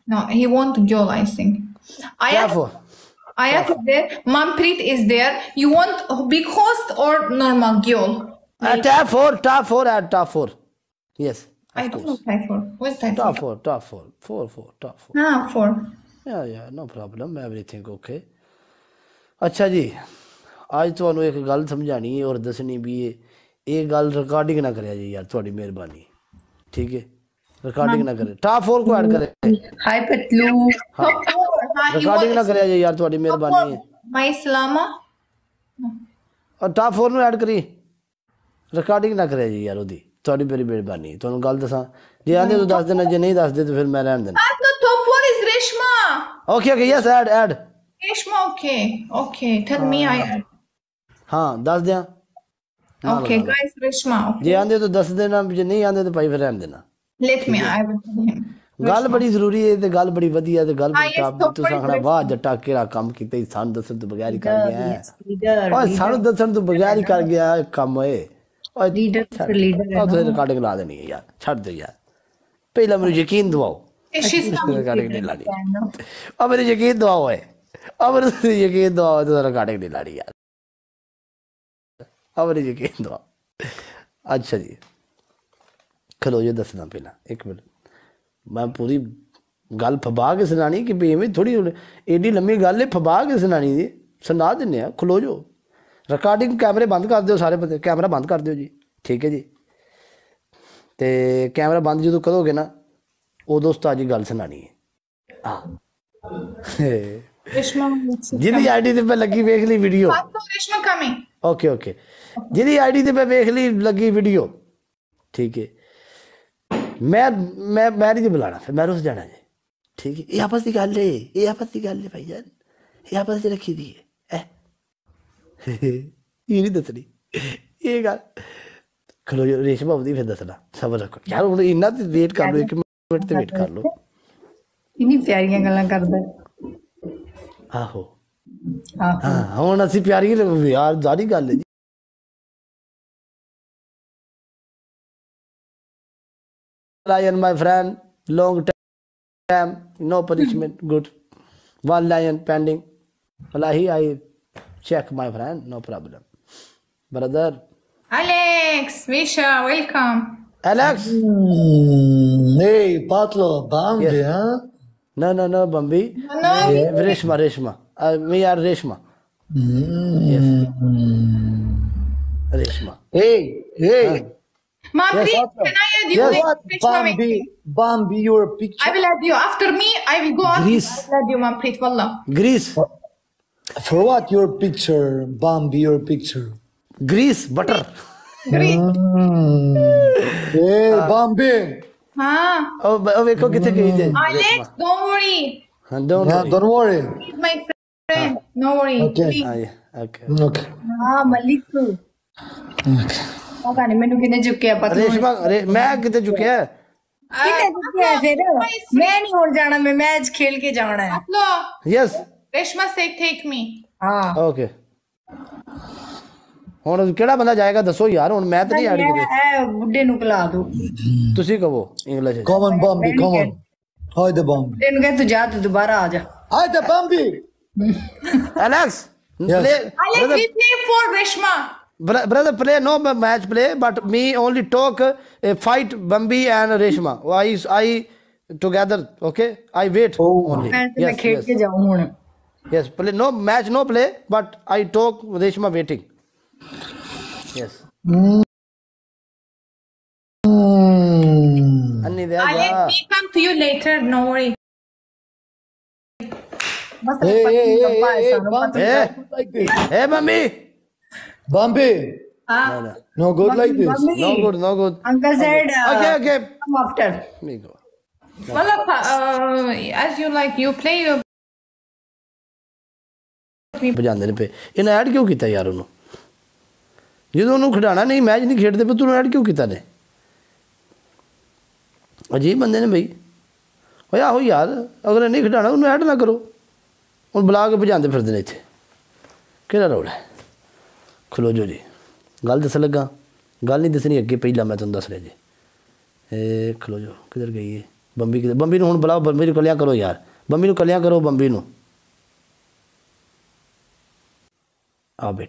No, he want girl, I think. Ayat is there. Manpreet is there. You want big host or normal girl? Top 4 add top 4 yes I don't know type 4. What's type 4? top 4 top 4 Ah, 4. yeah no problem everything okay अच्छा जी आज ਤੁਹਾਨੂੰ ਇੱਕ ਗੱਲ ਸਮਝਾਣੀ ਹੈ ਔਰ ਦੱਸਣੀ ਵੀ ਇਹ ਗੱਲ ਰਿਕਾਰਡਿੰਗ ਨਾ ਕਰਿਆ ਜੀ ਯਾਰ ਤੁਹਾਡੀ ਮਿਹਰਬਾਨੀ ਠੀਕ ਹੈ रिकॉर्डिंग ना करे टॉप 4 को ऐड करे Hi Patlu. Top 4. रिकॉर्डिंग ना करे जी यार ਤੁਹਾਡੀ ਮਿਹਰਬਾਨੀ ਹੈ My Islama. और टॉप 4 ਨੂੰ ऐड ਕਰੀ ਰਿਕਾਰਡਿੰਗ ਨਾ ਕਰਿਆ ਜੀ ਯਾਰ ਉਹਦੀ ਤੁਹਾਡੀ ਬੜੀ ਮਿਹਰਬਾਨੀ ਤੁਹਾਨੂੰ ਗੱਲ ਦੱਸਾਂ ਜੇ ਆਂਦੇ ਤਾਂ ਦੱਸ ਦੇਣਾ ਜੇ ਨਹੀਂ ਦੱਸਦੇ ਤਾਂ ਫਿਰ ਮੈਂ ਰਹਿਣ ਦੇਣਾ No, top 4 is Reshma. Okay yes add Reshma, okay. Tell me I add. हाँ दस दिया Okay, guys, Reshma. Okay. जे आंदे तो दस देना जे नहीं आंदे तो भाई फिर रहन देना Let me, I will tell him. गल बड़ी जरूरी है ते गल बड़ी वधिया ते गल बड़ी yes, टॉप top तू four is आखना वाह जट्टा केड़ा काम कीते सन दसन तो बगैर ही कर गया है ओए सन दसन तो बगैर ही कर गया काम ओए ओए लीडर तो रिकॉर्डिंग ला देनी है यार छोड़ दे यार पहला मेरे यकीन दिवाओ She's not रिकॉर्डिंग नहीं लानी अब मेरे यकीन दिवाओ है अब मेरे यकीन दिवाओ तो रिकॉर्डिंग नहीं लानी यार अब नहीं यकीन दो। अच्छा जी खलो जो दसना पहला एक मिनट मैं पूरी गल फबा के सुनानी कि इवें थोड़ी एडी लम्मी गल है फबा के सुनानी जी सुना दिन्ने खलो जो रिकॉर्डिंग कैमरे बंद कर दो सारे बंदे कैमरा बंद कर दो जी ठीक है जी तो कैमरा बंद जो करोगे ना उदों उस्ताद जी गल सुनानी है हाँ जिहदी आईडी ते मैं लगी वेख ली वीडियो ओके ओके जिहदी आईडी ते मैं वेख ली लगी वीडियो ठीक है मैं नहीं बुलाना फिर मैं रुस जाना जी ठीक है ये आपस की गल है ये आपस की गल है भाई जान ये आपस च रखी दी है ये नहीं दसनी ये गल खलो जो रेशमा आउंदी फिर दसना सबर रखो यार हुण इन्ना ते वेट कर लो 1 मिनट ते वेट कर लो इन्नी प्यारियां गल्लां करदा आहो हाँ हुण असीं प्यारी यार जारी गल है जी lion my friend long time no punishment good 1 lion pending wallahi I check my friend no problem brother Alex Misha welcome Alex hey Patlo Bambi yes. huh no Bambi no Reshma we are Reshma yes Reshma hey Mom, yes, please, can I add you? Yes. Bambi, your picture. I will add you. After me, I will go on. Greece. I will add you, Mom, please, wallah. Greece. For what your picture, Bambi, your picture? Greece, butter. Greece. Hey, Bambi. Huh? Oh, wait, किथे गई थी? Alex, don't worry. Don't worry. He's my friend. No worry. Okay. Okay. हाँ Malik Okay. पता नहीं मैंने कितने चुके पता रेशमा मैं कितने चुके हैं कितने चुके हैं फिर मैं नहीं हो जाना मैं मैच खेल के जाना है यस रेशमा से टेक मी हाँ ओके ਹੁਣ ਕਿਹੜਾ ਬੰਦਾ ਜਾਏਗਾ ਦੱਸੋ ਯਾਰ ਹੁਣ ਮੈਂ ਤਾਂ ਨਹੀਂ ਆੜੀ ਕਿਤੇ ਬੁੱਢੇ ਨੂੰ ਖਿਲਾ ਦੋ ਤੁਸੀਂ ਕਹੋ English come on Bambi come on hi the Bambi ਬੁੱਢੇ ਨੂੰ ਕਹ ਤੂੰ ਜਾ ਤੂੰ ਦੁਬਾਰਾ ਆ ਜਾ hi the Bambi Alex Alex we play for Reshma brother play no match play but me only talk fight Bambi and Reshma I together okay I wait only मैं खेल के जाऊं हुन yes play no match no play but I talk Reshma waiting yes Anni de Alex we come to you later no worry hey Bambi Bambi. No good like this. Bambi. No good. Uncle said, okay. Come after. Me go. Well, as you like, you play your. ਬਜਾਉਂਦੇ ਨੇ ਪਏ ਇਹਨਾਂ add ਕਿਉਂ ਕੀਤਾ ਯਾਰ ਉਹਨੂੰ ਜਦੋਂ ਉਹਨੂੰ ਖਿਡਾਣਾ ਨਹੀਂ ਮੈਚ ਨਹੀਂ ਖੇਡਦੇ ਪਏ ਤੂੰ ਐਡ ਕਿਉਂ ਕੀਤਾ ਨੇ ਅਜੀਬ ਬੰਦੇ ਨੇ ਬਈ ਓਏ ਆਹੋ ਯਾਰ ਅਗਰ ਨਹੀਂ ਖਿਡਾਣਾ ਉਹਨੂੰ ਐਡ ਨਾ ਕਰੋ ਹੁਣ ਬੁਲਾ ਕੇ ਭਜਾਉਂਦੇ ਫਿਰਦੇ ਨੇ ਇੱਥੇ ਕਿਹੜਾ ਰੋਲ ਹੈ ਖਲੋ ਜੋ ਜੀ ਗੱਲ ਦੱਸ ਲੱਗਾ ਗੱਲ ਨਹੀਂ ਦੱਸਣੀ ਅੱਗੇ ਪਹਿਲਾਂ ਮੈਂ ਤੁਹਾਨੂੰ ਦੱਸ ਰਿਹਾ ਜੀ ਇਹ ਖਲੋ ਜੋ ਕਿੱਧਰ ਗਈ ਹੈ ਬੰਬੀ ਕਿੱਧਰ ਬੰਬੀ ਨੂੰ ਹੁਣ ਬੁਲਾਓ ਬੰਬੀ ਨੂੰ ਕੱਲਿਆਂ ਕਰੋ ਯਾਰ ਬੰਬੀ ਨੂੰ ਕੱਲਿਆਂ ਕਰੋ ਬੰਬੀ ਨੂੰ ਆ ਬੇ